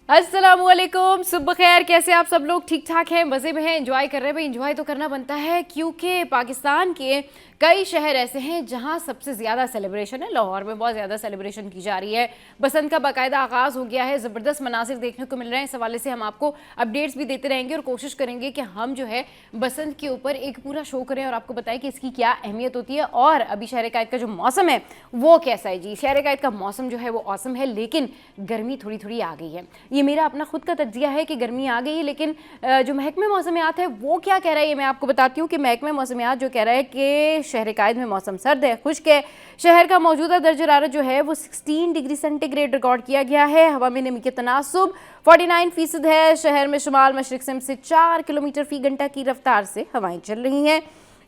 अस्सलामुअलैकुम, सुबह खैर। कैसे आप सब लोग? ठीक ठाक हैं, मज़े में हैं, एंजॉय कर रहे हैं। भाई एंजॉय तो करना बनता है क्योंकि पाकिस्तान के कई शहर ऐसे हैं जहां सबसे ज़्यादा सेलिब्रेशन है। लाहौर में बहुत ज़्यादा सेलिब्रेशन की जा रही है। बसंत का बाकायदा आगाज़ हो गया है। ज़बरदस्त मनासिर देखने को मिल रहे हैं। इस हवाले से हम आपको अपडेट्स भी देते रहेंगे और कोशिश करेंगे कि हम जो है बसंत के ऊपर एक पूरा शो करें और आपको बताएं कि इसकी क्या अहमियत होती है। और अभी शहर कायद का जो मौसम है वो कैसा है जी। शहर कायद का मौसम जो है वो औसम है, लेकिन गर्मी थोड़ी थोड़ी आ गई है। ये मेरा अपना खुद का तज्जिया है कि गर्मी आ गई है, लेकिन जो महकमे मौसमियात है वो क्या कह रहा है ये मैं आपको बताती हूँ कि महकमे मौसमियात जो कह रहा है कि शहर कायद में मौसम सर्द है, खुश्क है। शहर का मौजूदा दर्जा हरारत जो है वो 16 डिग्री सेंटीग्रेड रिकॉर्ड किया गया है। हवा में नमी के तनासुब 49% है। शहर में शुमाल मशरिक से 4 किलोमीटर फी घंटा की रफ्तार से हवाएं चल रही हैं।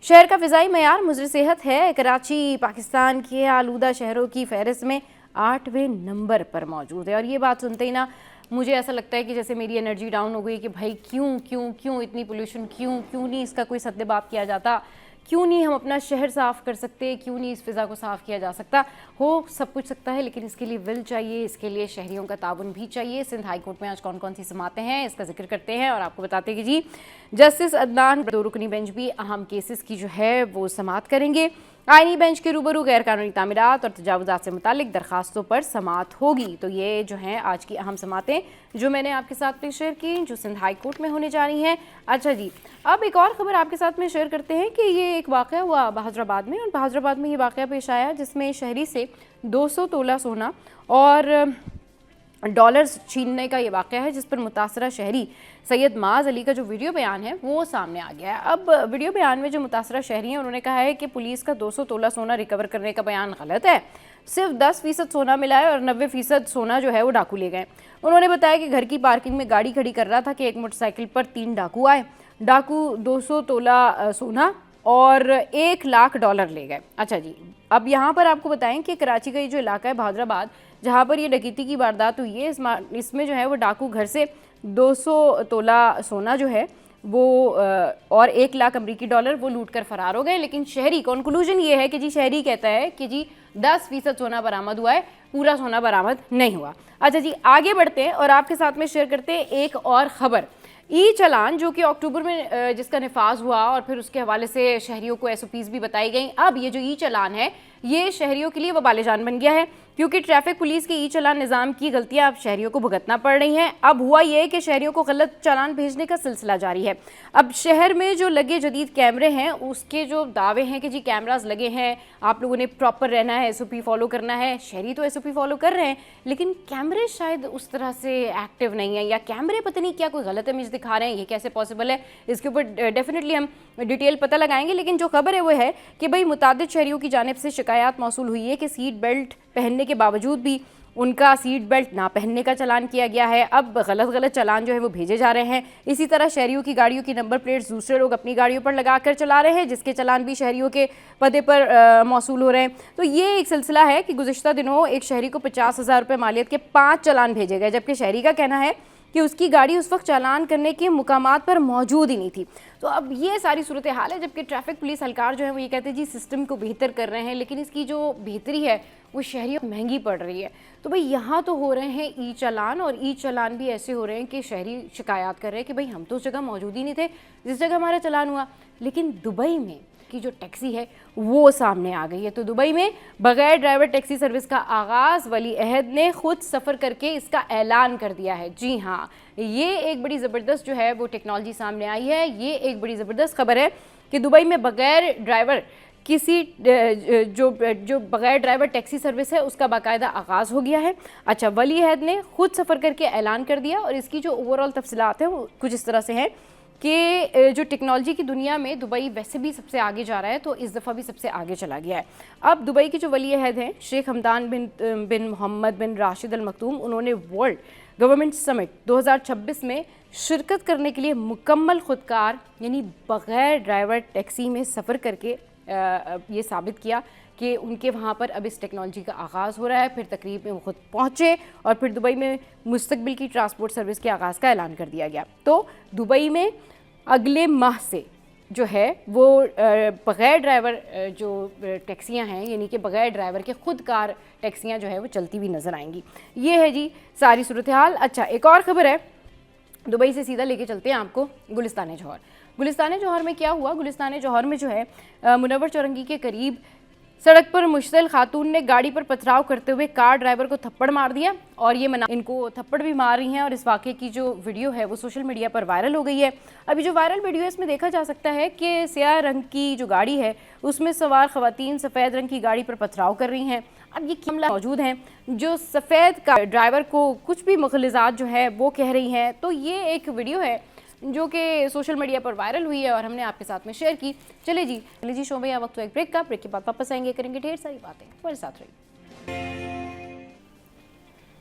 शहर का फ़िज़ाई मयार मुज़र सेहत है। कराची पाकिस्तान के आलूदा शहरों की फहरिस्त में 8वें नंबर पर मौजूद है। और ये बात सुनते ही ना मुझे ऐसा लगता है कि जैसे मेरी एनर्जी डाउन हो गई कि भाई क्यों क्यों क्यों इतनी पोल्यूशन, क्यों क्यों नहीं इसका कोई सद्देबाप किया जाता, क्यों नहीं हम अपना शहर साफ़ कर सकते, क्यों नहीं इस फ़िज़ा को साफ़ किया जा सकता। हो सब कुछ सकता है, लेकिन इसके लिए विल चाहिए, इसके लिए शहरियों का ताउन भी चाहिए। सिंध हाई कोर्ट में आज कौन कौन सी समातें हैं इसका जिक्र करते हैं और आपको बताते हैं कि जी जस्टिस अदनान 2 रुकनी बेंच भी अहम केसेस की जो है वो समात करेंगे। आईनी बेंच के रूबरू गैर कानूनी तामीरात और तजावुज़ात से मुतालिक दरखास्तों पर समात होगी। तो ये जो हैं आज की अहम समातें जो मैंने आपके साथ में शेयर की, जो सिंध हाई कोर्ट में होने जा रही हैं। अच्छा जी, अब एक और ख़बर आपके साथ में शेयर करते हैं कि ये एक वाक़या हुआ बहादुराबाद में, और बहादुराबाद में ये वाक़या पेश आया जिसमें शहरी से 200 तोला सोना और डॉलर्स छीनने का ये वाक़या है, जिस पर मुतासरा शहरी सैयद माज अली का जो वीडियो बयान है वो सामने आ गया है। अब वीडियो बयान में जो मुतासरा शहरी हैं उन्होंने कहा है कि पुलिस का 200 तोला सोना रिकवर करने का बयान गलत है। सिर्फ 10% सोना मिला है और 90% सोना जो है वो डाकू ले गए। उन्होंने बताया कि घर की पार्किंग में गाड़ी खड़ी कर रहा था कि एक मोटरसाइकिल पर 3 डाकू आए। डाकू 200 तोला सोना और 1 लाख डॉलर ले गए। अच्छा जी, अब यहाँ पर आपको बताएं कि कराची का ये जो इलाका है बहादुराबाद, जहाँ पर ये डकैती की वारदात हुई है, इसमें जो है वो डाकू घर से 200 तोला सोना जो है वो और 1 लाख अमरीकी डॉलर वो लूट कर फरार हो गए। लेकिन शहरी कंक्लूजन ये है कि जी शहरी कहता है कि जी 10% सोना बरामद हुआ है, पूरा सोना बरामद नहीं हुआ। अच्छा जी, आगे बढ़ते हैं और आपके साथ में शेयर करते हैं एक और ख़बर। ई चलान जो कि अक्टूबर में जिसका निफाज हुआ और फिर उसके हवाले से शहरियों को SOPs भी बताई गई। अब ये जो ई चलान है ये शहरियों के लिए वबाले जान बन गया है, क्योंकि ट्रैफिक पुलिस के ई चलान निज़ाम की गलतियां अब शहरियों को भुगतना पड़ रही हैं। अब हुआ ये कि शहरियों को गलत चालान भेजने का सिलसिला जारी है। अब शहर में जो लगे जदीद कैमरे हैं उसके जो दावे हैं कि जी कैमराज लगे हैं, आप लोगों ने प्रॉपर रहना है, SOP फॉलो करना है। शहरी तो SOP फॉलो कर रहे हैं, लेकिन कैमरे शायद उस तरह से एक्टिव नहीं है, या कैमरे पता नहीं क्या कोई गलत इमेज दिखा रहे हैं। ये कैसे पॉसिबल है, इसके ऊपर डेफिनेटली हम डिटेल पता लगाएंगे। लेकिन जो खबर है वो है कि भाई मुतादिद शहरियों की जानिब से शिकायत मौसूल हुई है कि सीट बेल्ट पहनने के बावजूद भी उनका सीट बेल्ट ना पहनने का चालान किया गया है। अब गलत चालान जो है वो भेजे जा रहे हैं। इसी तरह शहरियों की गाड़ियों की नंबर प्लेट्स दूसरे लोग अपनी गाड़ियों पर लगाकर चला रहे हैं, जिसके चालान भी शहरियों के पते पर मौसूल हो रहे हैं। तो ये एक सिलसिला है कि गुज़िश्ता दिनों एक शहरी को 50,000 रुपये मालियत के 5 चालान भेजे गए, जबकि शहरी का कहना है कि उसकी गाड़ी उस वक्त चालान करने के मुकामात पर मौजूद ही नहीं थी। तो अब ये सारी सूरत हाल है, जबकि ट्रैफिक पुलिस हलकार जो है वो ये कहते हैं जी सिस्टम को बेहतर कर रहे हैं, लेकिन इसकी जो बेहतरी है वो शहरियों को महंगी पड़ रही है। तो भाई यहाँ तो हो रहे हैं ई चलान, और ई चलान भी ऐसे हो रहे हैं कि शहरी शिकायत कर रहे हैं कि भाई हम तो उस जगह मौजूद ही नहीं थे जिस जगह हमारा चलान हुआ। लेकिन दुबई में की जो टैक्सी है वो सामने आ गई है। तो दुबई में बगैर ड्राइवर टैक्सी सर्विस का आगाज़, वली अहद ने खुद सफ़र करके इसका ऐलान कर दिया है। जी हाँ, ये एक बड़ी ज़बरदस्त जो है वो टेक्नोलॉजी सामने आई है। ये एक बड़ी ज़बरदस्त खबर है कि दुबई में बगैर ड्राइवर किसी जो बगैर ड्राइवर टैक्सी सर्विस है उसका बाकायदा आगाज़ हो गया है। अच्छा, वली अहद ने खुद सफ़र करके ऐलान कर दिया, और इसकी जो ओवरऑल तफसीलात हैं वो कुछ इस तरह से हैं कि जो टेक्नोलॉजी की दुनिया में दुबई वैसे भी सबसे आगे जा रहा है, तो इस दफ़ा भी सबसे आगे चला गया है। अब दुबई के जो वली अहद हैं शेख हमदान बिन मोहम्मद बिन राशिद अल मखदूम, उन्होंने वर्ल्ड गवर्नमेंट समिट 2026 में शिरकत करने के लिए मुकम्मल खुदकार यानी बग़ैर ड्राइवर टैक्सी में सफ़र करके ये साबित किया कि उनके वहाँ पर अब इस टेक्नोलॉजी का आगाज़ हो रहा है। फिर तकरीब में वो खुद पहुँचे और फिर दुबई में मुस्तकबिल की ट्रांसपोर्ट सर्विस के आगाज़ का ऐलान कर दिया गया। तो दुबई में अगले माह से जो है वो बगैर ड्राइवर जो टैक्सियां हैं, यानी कि बगैर ड्राइवर के खुद कार टैक्सियां जो है वो चलती हुई नज़र आएंगी। ये है जी सारी सूरत हाल। अच्छा, एक और ख़बर है, दुबई से सीधा लेके चलते हैं आपको गुलिस्तान जौहर। गुलिस्तान जौहर में क्या हुआ? गुलिस्तान जौहर में जो है मुनव्वर चौरंगी के करीब सड़क पर मुश्तिल खातून ने गाड़ी पर पथराव करते हुए कार ड्राइवर को थप्पड़ मार दिया और ये इनको थप्पड़ भी मार रही हैं। और इस वाक़े की जो वीडियो है वो सोशल मीडिया पर वायरल हो गई है। अभी जो वायरल वीडियो है इसमें देखा जा सकता है कि स्याह रंग की जो गाड़ी है उसमें सवार ख़वातीन सफ़ेद रंग की गाड़ी पर पथराव कर रही हैं। अब ये मामला मौजूद हैं जो सफ़ेद का ड्राइवर को कुछ भी मुखलिज़ात जो है वो कह रही हैं। तो ये एक वीडियो है जो कि सोशल मीडिया पर वायरल हुई है और हमने आपके साथ में शेयर की। चले जी शो भैया, वक्त तो एक ब्रेक का, ब्रेक के बाद वापस आएंगे, करेंगे ढेर सारी बातें, हमारे साथ रहिए।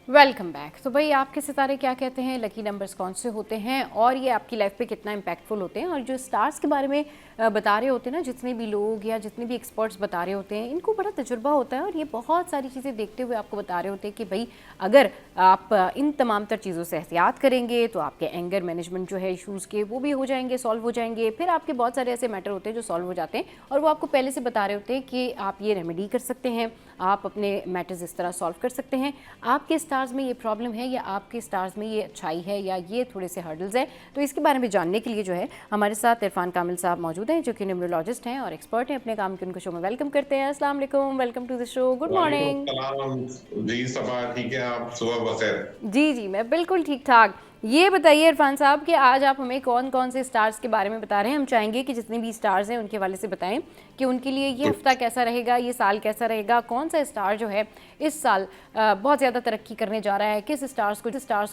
Welcome back. तो भाई आपके सितारे क्या कहते हैं, लकी नंबर्स कौन से होते हैं और ये आपकी लाइफ पे कितना इम्पैक्टफुल होते हैं? और जो स्टार्स के बारे में बता रहे होते हैं ना, जितने भी लोग या जितने भी एक्सपर्ट्स बता रहे होते हैं, इनको बड़ा तजुर्बा होता है और ये बहुत सारी चीज़ें देखते हुए आपको बता रहे होते हैं कि भाई अगर आप इन तमाम तर चीज़ों से एहतियात करेंगे तो आपके एंगर मैनेजमेंट जो है इशूज़ के वो भी हो जाएंगे, सॉल्व हो जाएंगे। फिर आपके बहुत सारे ऐसे मैटर होते हैं जो सॉल्व हो जाते हैं और वो आपको पहले से बता रहे होते हैं कि आप ये रेमेडी कर सकते हैं, आप अपने मैटर्स इस तरह सॉल्व कर सकते हैं, आपके स्टार्स में ये प्रॉब्लम है या आपके स्टार्स में ये अच्छाई है या ये थोड़े से हर्डल्स हैं। तो इसके बारे में जानने के लिए जो है हमारे साथ इरफान कामिल साहब मौजूद हैं जो कि न्यूरोलॉजिस्ट हैं और एक्सपर्ट हैं अपने काम के। उनको शो में वेलकम करते हैं। अस्सलाम वालेकुम, welcome to the show, good morning. जी सबा ठीक है, आप सुबह बखैर। जी मैं बिल्कुल ठीक ठाक। ये बताइए इरफान साहब कि आज आप हमें कौन कौन से स्टार्स के बारे में बता रहे हैं। हम चाहेंगे कि जितने भी स्टार्स हैं उनके हवाले से बताएं कि उनके लिए ये हफ्ता कैसा रहेगा, ये साल कैसा रहेगा, कौन सा स्टार जो है इस साल बहुत ज़्यादा तरक्की करने जा रहा है, किस स्टार्स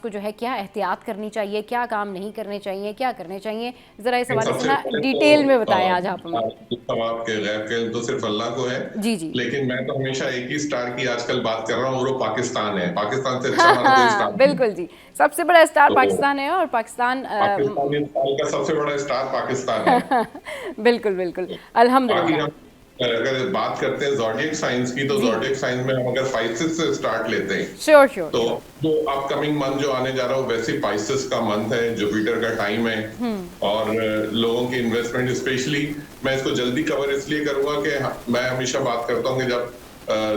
को जो है क्या एहतियात करनी चाहिए, क्या काम नहीं करने चाहिए, क्या करने चाहिए, ज़रा इस हवाले से ना डिटेल में बताएं आज आप हमें। आपके गैर के तो सिर्फ अल्लाह को है। जी लेकिन मैं तो हमेशा एक ही स्टार की आजकल बात कर रहा हूँ और वो पाकिस्तान है। पाकिस्तान से अच्छा हमारा कोई स्टार बिल्कुल जी, सबसे बड़ा स्टार पाकिस्तान है और पाकिस्तान का सबसे बड़ा स्टार पाकिस्तान है। बिल्कुल अल्हम्दुलिल्लाह। अगर बात करते हैं ज़ोडिएक साइंस की, तो ज़ोडिएक साइंस में हम अगर पाइसेस से स्टार्ट लेते हैं श्योर तो जो अपकमिंग मंथ जो आने जा रहा है वैसे पाइसेस का मंथ है, जुपिटर का टाइम है और लोगों की इन्वेस्टमेंट स्पेशली, मैं इसको जल्दी कवर इसलिए करूंगा कि मैं हमेशा बात करता हूँ कि जब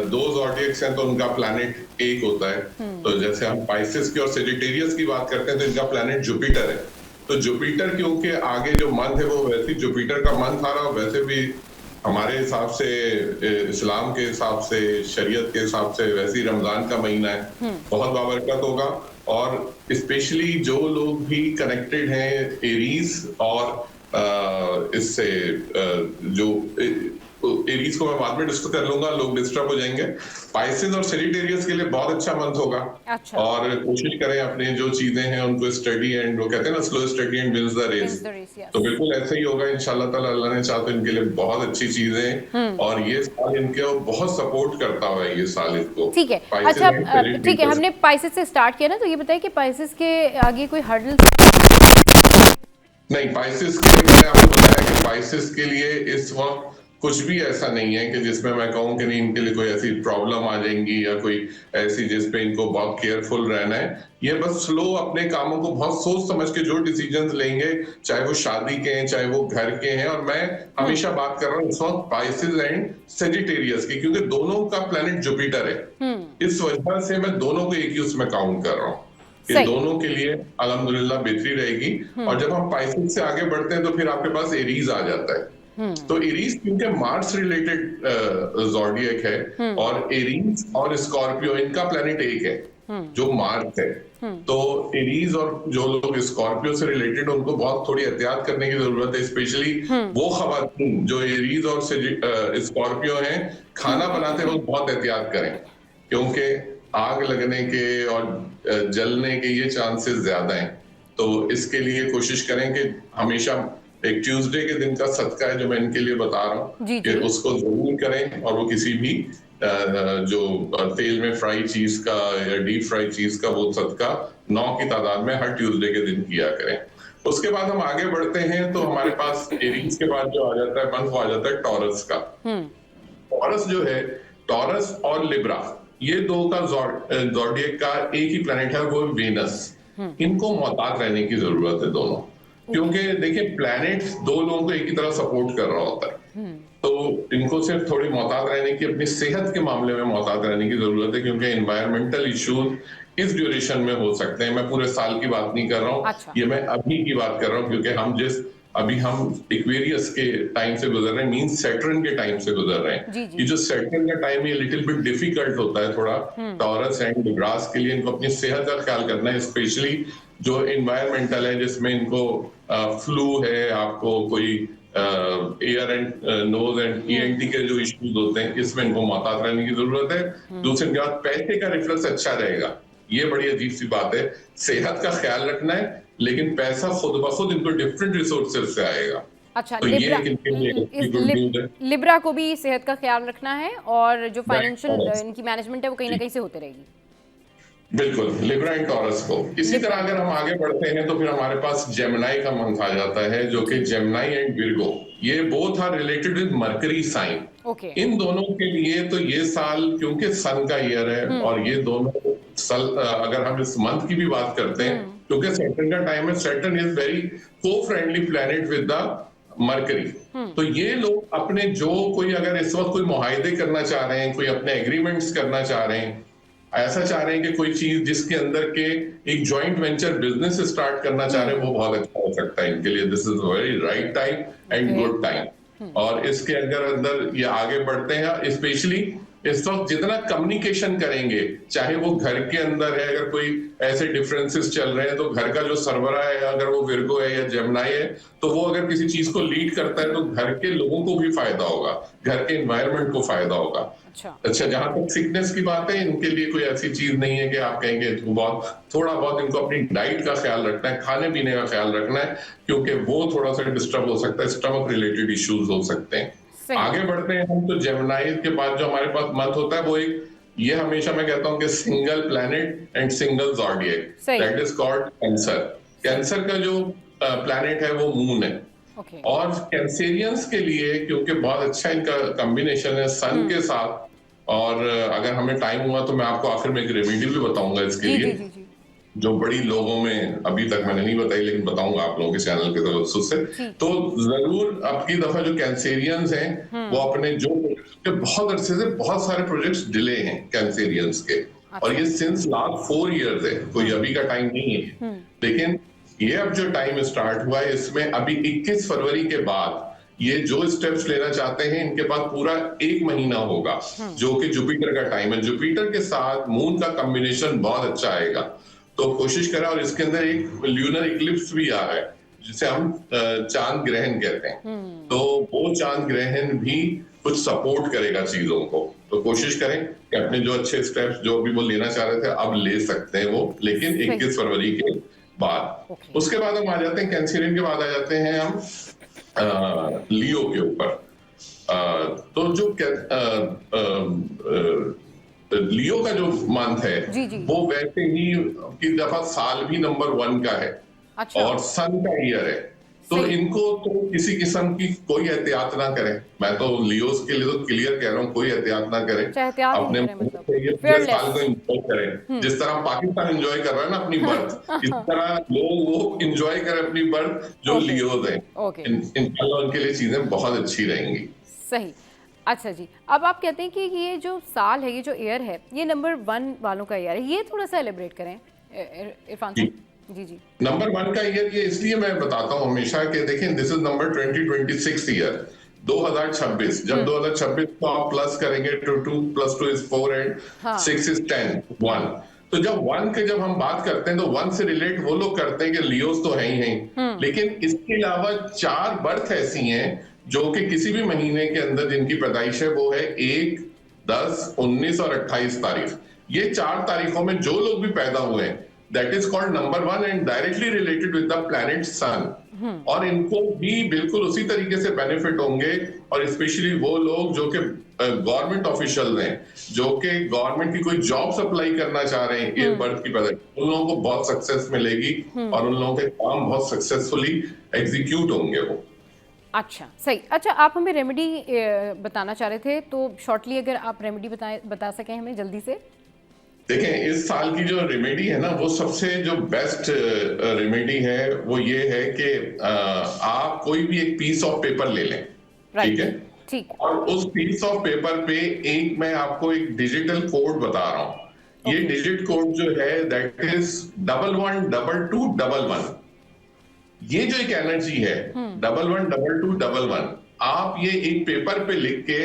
दो ज़ोडिएक्स हैं तो उनका प्लैनेट एक होता है। तो जैसे हम पाइसेस की और सेजिटेरियस की बात करते हैं तो इनका प्लैनेट जुपिटर है। तो जुपिटर क्योंकि आगे जो मंथ है वो वैसे जुपिटर का मंथ आ रहा है, वैसे भी हमारे हिसाब से, इस्लाम के हिसाब से, शरीयत के हिसाब से वैसे ही रमजान का महीना है, बहुत बाबरकत होगा। और स्पेशली जो लोग भी कनेक्टेड हैं एरीज और इससे जो एरीज को मैं बाद में डिस्कस कर लूंगा, लोग डिस्टर्ब हो जाएंगे। पाइसेस और सेजिटेरियस के लिए बहुत अच्छा मंथ होगा। अच्छा। और कोशिश करें अपने जो चीजें हैं उनको स्टडी एंड, वो कहते हैं ना slow study and wins the race, तो बिल्कुल ऐसे ही होगा इंशाल्लाह ताला। अल्लाह ने चाहा तो इनके लिए बहुत अच्छी चीजें और ये साल इनके बहुत सपोर्ट करता हुआ है ये साल इसको। ठीक है, अच्छा ठीक है, हमने पाइसेस से स्टार्ट किया ना, तो ये बताइए कि पाइसेस के आगे कोई हर्डल नहीं? पाइसेस के लिए मैंने आपको बताया कि पाइसेस के लिए इस वक्त कुछ भी ऐसा नहीं है कि जिसमें मैं कहूँ कि नहीं इनके लिए कोई ऐसी प्रॉब्लम आ जाएंगी या कोई ऐसी जिसपे इनको बहुत केयरफुल रहना है। ये बस स्लो अपने कामों को बहुत सोच समझ के जो डिसीजंस लेंगे, चाहे वो शादी के हैं चाहे वो घर के हैं। और मैं हमेशा बात कर रहा हूँ इस वक्त पाइसेस एंड सेजिटेरियस की, क्योंकि दोनों का प्लेनेट जुपिटर है। इस वजह से मैं दोनों को एक ही उसमें काउंट कर रहा हूँ कि दोनों के लिए अल्हम्दुलिल्लाह बेहतरी रहेगी। और जब हम पाइसेस से आगे बढ़ते हैं तो फिर आपके पास एरीज आ जाता है। तो एरीज क्योंकि मार्स रिलेटेड ज़ोडिएक है और एरीज और स्कॉर्पियो इनका प्लेनेट एक है जो मार्स है। तो एरीज और जो लोग स्कॉर्पियो से रिलेटेड उनको बहुत थोड़ी एहतियात करने की जरूरत है, स्पेशली वो खवातीन जो एरीज और स्कॉर्पियो हैं, खाना बनाते वक्त बहुत एहतियात करें क्योंकि आग लगने के और जलने के ये चांसेस ज्यादा हैं। तो इसके लिए कोशिश करें कि हमेशा एक ट्यूसडे के दिन का सदका है जो मैं इनके लिए बता रहा हूँ कि उसको जरूर करें और वो किसी भी जो तेल में फ्राई चीज का या डीप फ्राई चीज का वो सदका 9 की तादाद में हर ट्यूसडे के दिन किया करें। उसके बाद हम आगे बढ़ते हैं तो हमारे पास एरीज के बाद जो आ जाता है मंथ वो आ जाता है टॉरस का। टॉरस जो है, टॉरस और लिब्रा ये दो का ज़ोडिएक का एक ही प्लैनेट है, वो वेनस। इनको मोहतात रहने की जरूरत है दोनों। क्योंकि देखिए प्लैनेट्स दो लोगों को एक ही तरह सपोर्ट कर रहा होता है, तो इनको सिर्फ थोड़ी मोहतात रहने की, अपनी सेहत के मामले में मोहतात रहने की जरूरत है, क्योंकि एनवायरमेंटल इश्यूज इस ड्यूरेशन में हो सकते हैं। मैं पूरे साल की बात नहीं कर रहा हूँ, अच्छा। ये मैं अभी की बात कर रहा हूँ, क्योंकि अभी हम इक्वेरियस के टाइम से गुजर रहे हैं, मीन सैटर्न के टाइम से गुजर रहे हैं। जी जी। ये जो सैटर्न का टाइम है लिटिल बिट डिफिकल्ट होता है थोड़ा टॉरस एंड लिब्रास के लिए। इनको अपनी सेहत का ख्याल करना है, स्पेशली जो एनवायरमेंटल है, जिसमें इनको फ्लू है, आपको कोई ear and nose and ENT के जो इश्यूज होते हैं, इसमें इनको मोहतात रहने की जरूरत है। दूसरी बात, पैसे का रिफ्लेक्स अच्छा रहेगा। ये बड़ी अजीब सी बात है, सेहत का ख्याल रखना है, लेकिन पैसा खुद ब खुद इनको डिफरेंट रिसोर्सेज से आएगा। अच्छा, तो ये एक इनके लिए गुड न्यूज है। लिब्रा को भी सेहत का ख्याल रखना है, और जो फाइनेंशियल टॉरस, इनकी मैनेजमेंट है वो कहीं ना कहीं से होते रहेगी। बिल्कुल, लिब्रा एंड टॉरस को। इसी तरह अगर हम आगे बढ़ते हैं तो फिर हमारे पास जेमिनी का मंथ आ जाता है, जो कि जेमिनी एंड विर्गो, ये both are related with Mercury sign. Okay. इन दोनों के लिए तो ये साल, क्योंकि सन का ईयर है, और ये दोनों अगर हम इस मंथ की भी बात करते हैं, क्योंकि सैटर्न का टाइम है, सैटर्न इज वेरी को friendly planet with the mercury. तो ये लोग अपने जो कोई अगर इस वक्त कोई मुआहदे करना चाह रहे हैं, कोई अपने एग्रीमेंट्स करना चाह रहे हैं, ऐसा चाह रहे हैं कि कोई चीज जिसके अंदर के एक जॉइंट वेंचर बिजनेस स्टार्ट करना चाह रहे हैं, वो बहुत अच्छा हो सकता है इनके लिए। This is very right time and good time. और इसके अंदर ये आगे बढ़ते हैं, स्पेशली इस वक्त जितना कम्युनिकेशन करेंगे, चाहे वो घर के अंदर है, अगर कोई ऐसे डिफरेंसेस चल रहे हैं, तो घर का जो सरबरा है, अगर वो विर्गो है या जेमिनी है, तो वो अगर किसी चीज को लीड करता है, तो घर के लोगों को भी फायदा होगा, घर के एनवायरनमेंट को फायदा होगा। अच्छा, जहां तक सिकनेस की बात है, इनके लिए कोई ऐसी चीज नहीं है कि आप कहेंगे थोड़ा बहुत इनको अपनी डाइट का ख्याल रखना है, खाने पीने का ख्याल रखना है, क्योंकि वो थोड़ा सा डिस्टर्ब हो सकता है, स्टमक रिलेटेड इश्यूज हो सकते हैं। आगे बढ़ते हैं हम, तो जेमिनी के बाद जो हमारे पास मंथ होता है, वो ये हमेशा मैं कहता हूं कि single planet and single zodiac, that is called cancer. Cancer का जो प्लैनेट है वो मून है। और कैंसेरियंस के लिए, क्योंकि बहुत अच्छा इनका कॉम्बिनेशन है सन के साथ, और अगर हमें टाइम हुआ तो मैं आपको आखिर में एक रेमेडी भी बताऊंगा इसके लिए, जो बड़ी लोगों में अभी तक मैंने नहीं बताई, लेकिन बताऊंगा आप लोगों के चैनल के तवज्जुह से। तो जरूर अब की दफा जो कैंसेरियंस हैं, वो अपने जो बहुत अरसे से बहुत सारे प्रोजेक्ट्स डिले हैं कैंसेरियंस के, और ये सिंस लास्ट 4 इयर्स है, कोई अभी का टाइम नहीं है। लेकिन ये अब जो टाइम स्टार्ट हुआ है, इसमें अभी 21 फरवरी के बाद ये जो स्टेप्स लेना चाहते हैं, इनके पास पूरा 1 महीना होगा, जो कि जुपिटर का टाइम है। जुपिटर के साथ मून का कॉम्बिनेशन बहुत अच्छा आएगा, तो कोशिश करें। और इसके अंदर एक ल्यूनर इक्लिप्स भी आ रहा है, जिसे हम चांद ग्रहण कहते हैं, तो वो चांद ग्रहण भी कुछ सपोर्ट करेगा चीजों को। तो कोशिश करें कि अपने जो अच्छे स्टेप्स जो भी वो लेना चाह रहे थे, अब ले सकते हैं वो, लेकिन 21 फरवरी के बाद। उसके बाद हम आ जाते हैं कैंसेरियन के बाद आ जाते हैं हम लियो के ऊपर। तो जो लियो का जो मंथ है, वो वैसे ही की दफा साल भी नंबर 1 का है। अच्छा। और सन का ईयर है, तो इनको तो किसी किस्म की कोई एहतियात ना करें। मैं तो लियोस के लिए तो क्लियर कह रहा हूँ, कोई एहतियात ना करें, अपने साल को एंजॉय करें। जिस तरह पाकिस्तान एंजॉय कर रहा है ना अपनी बर्थ, इस तरह लोग वो एंजॉय करें अपनी बर्थ जो लियोस हैं। इंशाल्लाह उनके लिए चीजें बहुत अच्छी रहेंगी। सही। अच्छा जी, अब आप कहते हैं कि ये जो साल है, ये जो ईयर है, ये नंबर 1 वालों का ईयर है, ये थोड़ा सा एलिब्रेट करें इरफान साहब। जी। नंबर 1 का ईयर ये इसलिए मैं बताता हूँ हमेशा कि देखें, दिस इज नंबर 2026 ईयर, 2026। जब 2026 को आप प्लस करेंगे, 2 + 2 = 4 एंड 6 = 10, 1। तो जब 1 के जब हम बात करते हैं, तो 1 से रिलेट वो लोग करते हैं कि लियोस तो है ही नहीं, लेकिन इसके अलावा 4 बर्थ ऐसी हैं जो कि किसी भी महीने के अंदर जिनकी पैदाइश है, वो है 1, 10, 19 और 28 तारीख। ये 4 तारीखों में जो लोग भी पैदा हुए हैं, that is called number 1 and directly related with the planet sun. और इनको भी बिल्कुल उसी तरीके से बेनिफिट होंगे, और स्पेशली वो लोग जो कि गवर्नमेंट ऑफिशियल हैं, जो कि गवर्नमेंट की कोई जॉब अप्लाई करना चाह रहे हैं इस बर्थ की पैदाइश, उन लोगों को बहुत सक्सेस मिलेगी, और उन लोगों के काम बहुत सक्सेसफुली एग्जीक्यूट होंगे वो। अच्छा, सही। अच्छा, आप हमें रेमेडी बताना चाह रहे थे, तो शॉर्टली अगर आप रेमेडी बता सकें हमें जल्दी से। देखें, इस साल की जो रेमेडी है ना, वो सबसे जो बेस्ट रेमेडी है वो ये है कि आप कोई भी एक पीस ऑफ पेपर ले लें, ठीक राइट, है? ठीक, और उस पीस ऑफ पेपर पे मैं आपको एक डिजिटल कोड बता रहा हूं। ये ओके, डिजिट कोड जो है दैट इज 112211। ये जो एक एनर्जी है 112211, आप ये एक पेपर पे लिख के,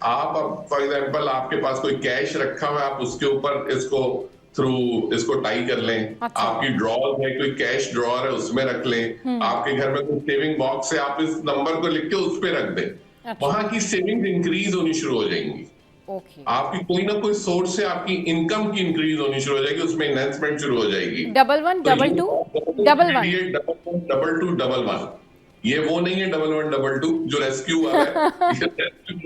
आप फॉर एग्जांपल आपके पास कोई कैश रखा हुआ है, आप उसके ऊपर इसको टाई कर लें। अच्छा, आपकी ड्रॉर है, कोई कैश ड्रॉर है, उसमें रख लें। आपके घर में कोई सेविंग बॉक्स है, आप इस नंबर को लिख के उस पे रख दें। अच्छा, वहां की सेविंग्स इंक्रीज होनी शुरू हो जाएंगी। ओके। आपकी कोई ना कोई सोर्स से आपकी इनकम की इंक्रीज होनी शुरू हो जाएगी, उसमें एनहेंसमेंट शुरू हो जाएगी। 11 तो 22 11 ये 112211, ये वो नहीं है 1122 जो रेस्क्यू वाला है।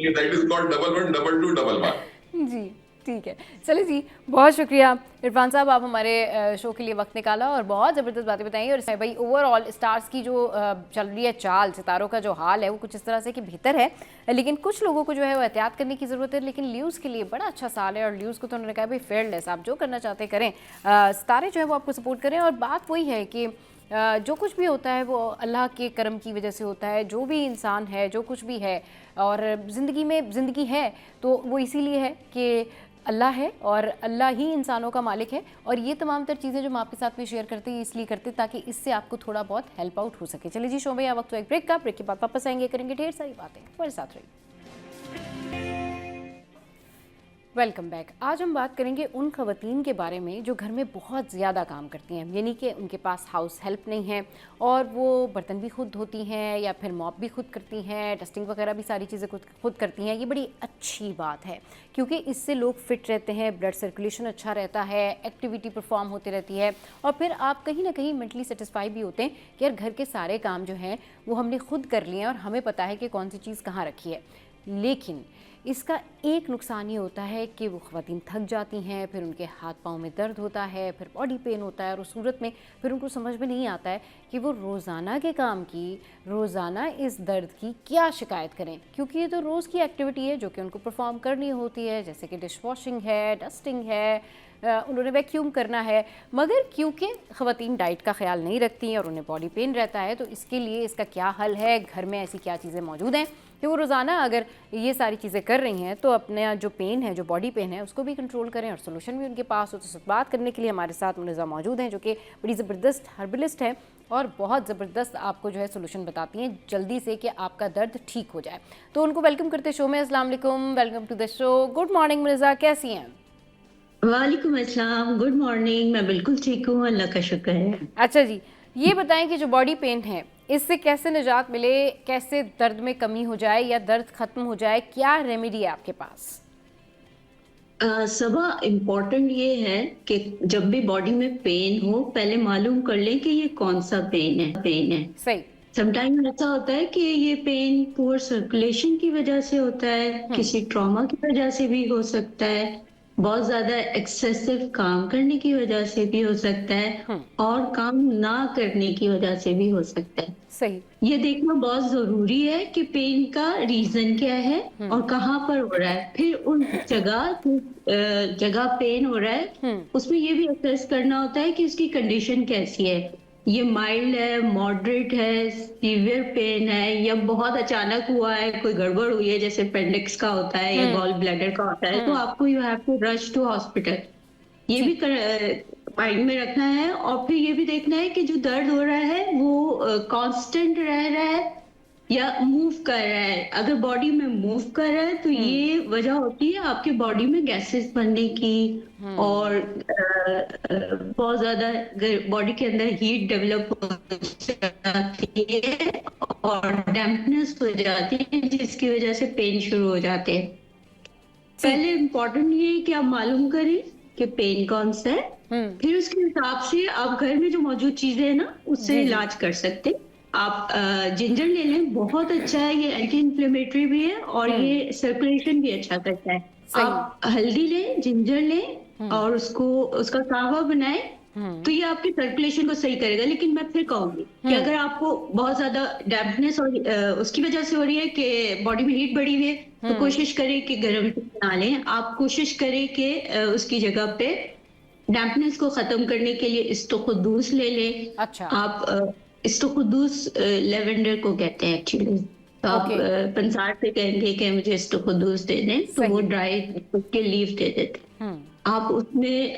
That is called 112211। जी, ठीक है। चलिए जी, बहुत शुक्रिया इरफान साहब, आप हमारे शो के लिए वक्त निकाला और बहुत ज़बरदस्त बातें बताई। और भाई ओवरऑल स्टार्स की जो चल रही है चाल, सितारों का जो हाल है वो कुछ इस तरह से कि बेहतर है, लेकिन कुछ लोगों को जो है वो एहतियात करने की ज़रूरत है। लेकिन ल्यूज़ के लिए बड़ा अच्छा साल है और ल्यूज़ को तो उन्होंने कहा भाई फेयरलेस, आप जो करना चाहते करें, सितारे जो है वो आपको सपोर्ट करें। और बात वही है कि जो कुछ भी होता है वो अल्लाह के करम की वजह से होता है। जो भी इंसान है, जो कुछ भी है, और ज़िंदगी में ज़िंदगी है तो वो इसीलिए है कि अल्लाह है और अल्लाह ही इंसानों का मालिक है। और ये तमाम तर चीज़ें जो हम आपके साथ में शेयर करते हैं इसलिए करते ताकि इससे आपको थोड़ा बहुत हेल्प आउट हो सके। चलिए जी, शो में वक्त एक ब्रेक का, ब्रेक के बाद वापस आएंगे, करेंगे ढेर सारी बातें। हमारे साथ रहिए। Welcome back. आज हम बात करेंगे उन ख़वातीन के बारे में जो घर में बहुत ज़्यादा काम करती हैं, यानी कि उनके पास हाउस हेल्प नहीं है और वो बर्तन भी खुद धोती हैं या फिर मॉप भी खुद करती हैं, डस्टिंग वगैरह भी सारी चीज़ें खुद करती हैं। ये बड़ी अच्छी बात है क्योंकि इससे लोग फिट रहते हैं, ब्लड सर्कुलेशन अच्छा रहता है, एक्टिविटी परफॉर्म होती रहती है और फिर आप कहीं ना कहीं मेंटली सेटिस्फाई भी होते हैं कि यार घर के सारे काम जो हैं वो हमने खुद कर लिए हैं और हमें पता है कि कौन सी चीज़ कहाँ रखी है। लेकिन इसका एक नुकसान ये होता है कि वो ख़वातीन थक जाती हैं, फिर उनके हाथ पाँव में दर्द होता है, फिर बॉडी पेन होता है और उस सूरत में फिर उनको समझ में नहीं आता है कि वो रोज़ाना के काम की, रोज़ाना इस दर्द की क्या शिकायत करें, क्योंकि ये तो रोज़ की एक्टिविटी है जो कि उनको परफॉर्म करनी होती है, जैसे कि डिश वॉशिंग है, डस्टिंग है, उन्होंने वैक्यूम करना है। मगर क्योंकि ख़वातीन डाइट का ख्याल नहीं रखती हैं और उन्हें बॉडी पेन रहता है, तो इसके लिए इसका क्या हल है, घर में ऐसी क्या चीज़ें मौजूद हैं कि वो रोज़ाना अगर ये सारी चीज़ें कर रही हैं तो अपना जो पेन है, जो बॉडी पेन है, उसको भी कंट्रोल करें और सोल्यूशन भी उनके पास हो। तो बात करने के लिए हमारे साथ मुनज़्ज़ा मौजूद हैं जो कि बड़ी ज़बरदस्त हर्बलिस्ट हैं और बहुत ज़बरदस्त आपको जो है सोल्यूशन बताती हैं जल्दी से कि आपका दर्द ठीक हो जाए। तो उनको वेलकम करते शो में। अस्सलाम वालेकुम, welcome to the show. Good morning Munazza, कैसी हैं? वालेकुम अस्सलाम, गुड मॉर्निंग। मैं बिल्कुल ठीक हूँ, अल्लाह का शुक्र है। अच्छा जी, ये बताएं कि जो बॉडी पेन है इससे कैसे निजात मिले, कैसे दर्द में कमी हो जाए या दर्द खत्म हो जाए, क्या रेमेडी है आपके पास? सबा इम्पोर्टेंट ये है कि जब भी बॉडी में पेन हो पहले मालूम कर लें कि ये कौन सा पेन है। सही। समटाइम ऐसा होता है कि ये पेन पुअर सर्कुलेशन की वजह से होता है, किसी ट्रॉमा की वजह से भी हो सकता है, बहुत ज्यादा एक्सेसिव काम करने की वजह से भी हो सकता है और काम ना करने की वजह से भी हो सकता है। सही। ये देखना बहुत जरूरी है कि पेन का रीजन क्या है और कहाँ पर हो रहा है। फिर उन जगह पेन हो रहा है उसमें ये भी असेस करना होता है कि उसकी कंडीशन कैसी है, ये माइल्ड है, मॉडरेट है, सीवियर पेन है या बहुत अचानक हुआ है, कोई गड़बड़ हुई है जैसे पेंडिक्स का होता है या गॉल ब्लैडर का होता है, तो आपको you have to rush to hospital. ये भी माइंड में रखना है और फिर ये भी देखना है कि जो दर्द हो रहा है वो कांस्टेंट रह रहा है या मूव कर रहा है। अगर बॉडी में मूव कर रहा है तो ये वजह होती है आपकी बॉडी में गैसेस बनने की और बहुत ज्यादा बॉडी के अंदर हीट डेवलप हो जाती है और डैम्पनेस हो जाती है जिसकी वजह से पेन शुरू हो जाते हैं। पहले इम्पोर्टेंट ये है कि आप मालूम करें कि पेन कौन सा है, फिर उसके हिसाब से आप घर में जो मौजूद चीजें है ना उससे इलाज कर सकते हैं। आप जिंजर ले लें, बहुत अच्छा है, ये एंटी इन्फ्लेमेटरी भी है और ये सर्कुलेशन भी अच्छा करता है। आप हल्दी लें, जिंजर लें और उसका काहवा बनाएं तो ये आपके सर्कुलेशन को सही करेगा। लेकिन मैं फिर कहूंगी कि अगर आपको बहुत ज्यादा डैम्पनेस और उसकी वजह से हो रही है कि बॉडी में हीट बढ़ी हुई है, तो कोशिश करें कि गर्म टी ना लें। आप कोशिश करें कि उसकी जगह पे डैम्पनेस को खत्म करने के लिए इस्तोकुद्दूस ले लें। अच्छा। आप इस्तोकुद्दूस लेवेंडर को कहते हैं एक्चुअली, तो आप ओके। पंसार से कहेंगे कि मुझे इस्तोकुद्दूस दे दें, तो वो सही। ड्राई उसके लीफ दे देते हैं। हम्म। आप उसमें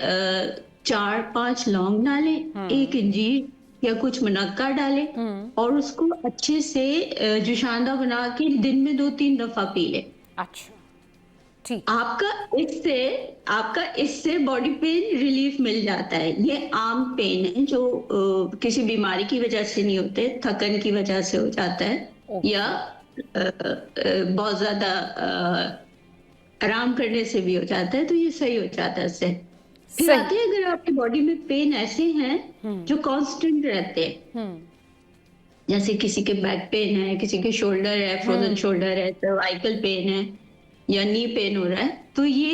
4-5 लौंग डालें, एक इंजीर या कुछ मुनक्का डालें और उसको अच्छे से जुशांदा बना के दिन में 2-3 दफा पी लें। अच्छा, ठीक। आपका इससे बॉडी पेन रिलीफ मिल जाता है। ये आम पेन है जो किसी बीमारी की वजह से नहीं होते, थकन की वजह से हो जाता है ओके। या बहुत ज्यादा आराम करने से भी हो जाता है, तो ये सही हो जाता है इससे। फिर सही। आते हैं अगर आपकी बॉडी में पेन ऐसे हैं जो कांस्टेंट रहते हैं, जैसे किसी के बैक पेन है, किसी के शोल्डर है, फ्रोजन शोल्डर है, सर्वाइकल पेन है या नी पेन हो रहा है, तो ये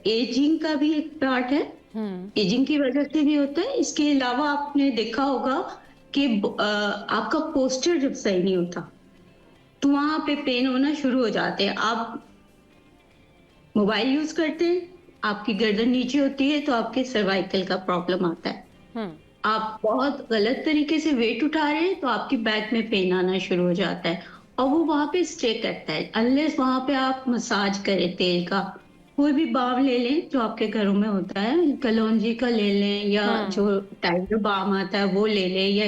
एजिंग का भी एक पार्ट है। एजिंग की वजह से भी होता है। इसके अलावा आपने देखा होगा कि आपका पोस्चर जब सही नहीं होता तो वहां पे पेन होना शुरू हो जाते हैं। आप मोबाइल यूज करते हैं, आपकी गर्दन नीचे होती है तो आपके सर्वाइकल का प्रॉब्लम आता है। आप बहुत गलत तरीके से वेट उठा रहे हैं तो आपकी बैक में पेन आना शुरू हो जाता है और वो वहां पे स्टे करता है अनलेस वहां पे आप मसाज करें तेल का। कोई भी बाम ले लें जो आपके घरों में होता है, कलौंजी का ले लें या जो टाइगर बाम आता है वो ले लें या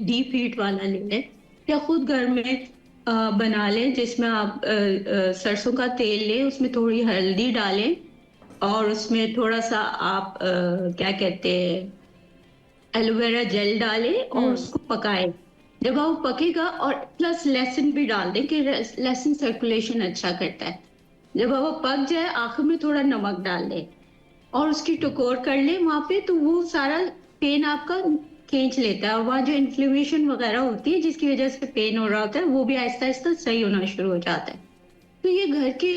डीप हीट वाला ले लें या खुद घर में बना लें, जिसमें आप सरसों का तेल लें, उसमें थोड़ी हल्दी डालें और उसमें थोड़ा सा आप क्या कहते हैं एलोवेरा जेल डालें और उसको पकाएं। जब वो पकेगा और प्लस लहसुन भी डाल दें कि लहसुन सर्कुलेशन अच्छा करता है। जब वो पक जाए आखिर में थोड़ा नमक डाल दें और उसकी टकोर कर लें वहां पे, तो वो सारा पेन आपका खींच लेता है और वहाँ जो इन्फ्लेमेशन वगैरह होती है जिसकी वजह से पेन हो रहा होता है वो भी आहिस्ता आहिस्ता सही होना शुरू हो जाता है। तो ये घर के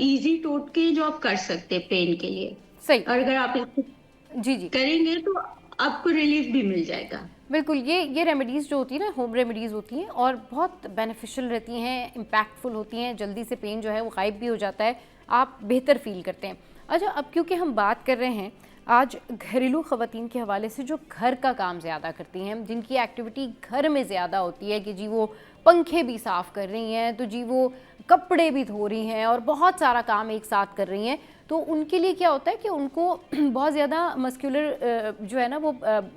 इजी टोटके जो आप कर सकते हैं पेन के लिए, सही। और अगर आप इसको जी जी करेंगे तो आपको रिलीफ भी मिल जाएगा। बिल्कुल। ये रेमेडीज़ जो होती है ना, होम रेमेडीज़ होती हैं और बहुत बेनिफिशियल रहती हैं, इम्पैक्टफुल होती हैं, जल्दी से पेन जो है वो गायब भी हो जाता है, आप बेहतर फील करते हैं। अच्छा, अब क्योंकि हम बात कर रहे हैं आज घरेलू ख़वातीन के हवाले से जो घर का काम ज़्यादा करती हैं, जिनकी एक्टिविटी घर में ज़्यादा होती है कि जी वो पंखे भी साफ़ कर रही हैं, तो जी वो कपड़े भी धो रही हैं और बहुत सारा काम एक साथ कर रही हैं, तो उनके लिए क्या होता है कि उनको बहुत ज़्यादा मस्कुलर जो है ना वो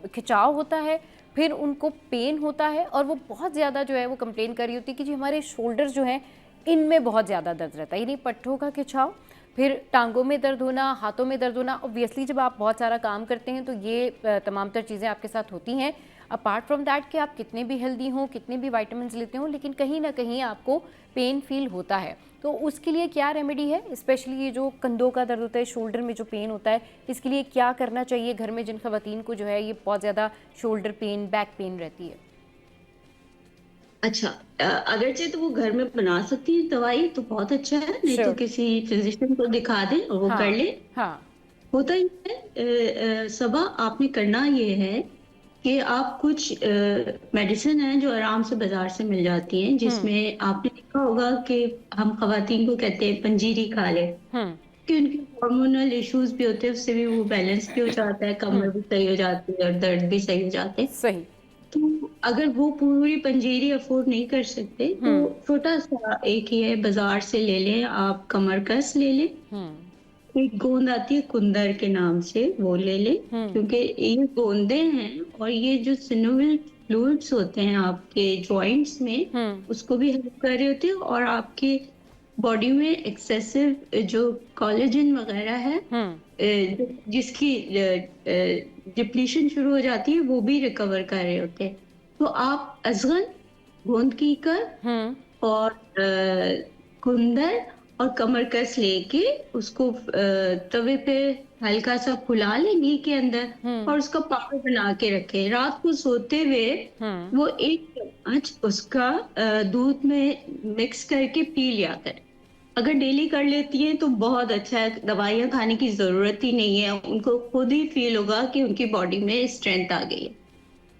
खिंचाव होता है, फिर उनको पेन होता है और वो बहुत ज़्यादा जो है वो कंप्लेन कर रही होती है कि जी हमारे शोल्डर्स जो हैं इनमें बहुत ज़्यादा दर्द रहता है, यानी पट्ठों का खिंचाव, फिर टांगों में दर्द होना, हाथों में दर्द होना। ऑब्वियसली जब आप बहुत सारा काम करते हैं तो ये तमाम तर चीज़ें आपके साथ होती हैं। अपार्ट फ्रॉम दैट कि आप कितने भी हेल्दी हों, कितने भी विटामिन्स लेते हों, लेकिन कहीं ना कहीं आपको पेन फील होता है। तो उसके लिए क्या रेमेडी है? स्पेशली ये जो कंधों का दर्द होता है, शोल्डर में जो पेन होता है, इसके लिए क्या करना चाहिए घर में जिन ख़वातीन को जो है ये बहुत ज़्यादा शोल्डर पेन, बैक पेन रहती है? अच्छा, अगरचे तो वो घर में बना सकती है दवाई तो बहुत अच्छा है, नहीं तो किसी फिजिशियन को दिखा दें और वो कर ले। होता ही है सबा, आपने करना ये है कि आप कुछ मेडिसिन है जो आराम से बाजार से मिल जाती हैं, जिसमें आपने देखा होगा कि हम खवातीन को कहते हैं पंजीरी खा ले, कि उनके हार्मोनल इश्यूज भी होते हैं, उससे भी वो बैलेंस भी हो जाता है, कमर भी सही हो जाती है और दर्द भी सही हो जाते हैं। सही। तो अगर वो पूरी पंजीरी अफोर्ड नहीं कर सकते तो छोटा सा एक ही है, बाजार से ले लें आप, कमरकस ले लें, एक गोंद आती है कुंदर के नाम से, वो ले लें, क्योंकि ये गोंदे हैं और ये जो सिनोवियल फ्लूइड्स होते हैं आपके जॉइंट्स में उसको भी हेल्प कर रहे होते हैं और आपके बॉडी में एक्सेसिव जो कोलेजन वगैरह है जिसकी डिप्लीशन शुरू हो जाती है वो भी रिकवर कर रहे होते हैं। तो आप अजगन, गोंद कीकर और कुंदर और कमरकस लेके उसको तवे पे हल्का सा फुला लें घी के अंदर और उसका पाउडर बना के रखें। रात को सोते हुए वो 1 चम्मच उसका दूध में मिक्स करके पी लिया करें। अगर डेली कर लेती हैं तो बहुत अच्छा है, दवाइयाँ खाने की ज़रूरत ही नहीं है, उनको खुद ही फ़ील होगा कि उनकी बॉडी में स्ट्रेंथ आ गई है।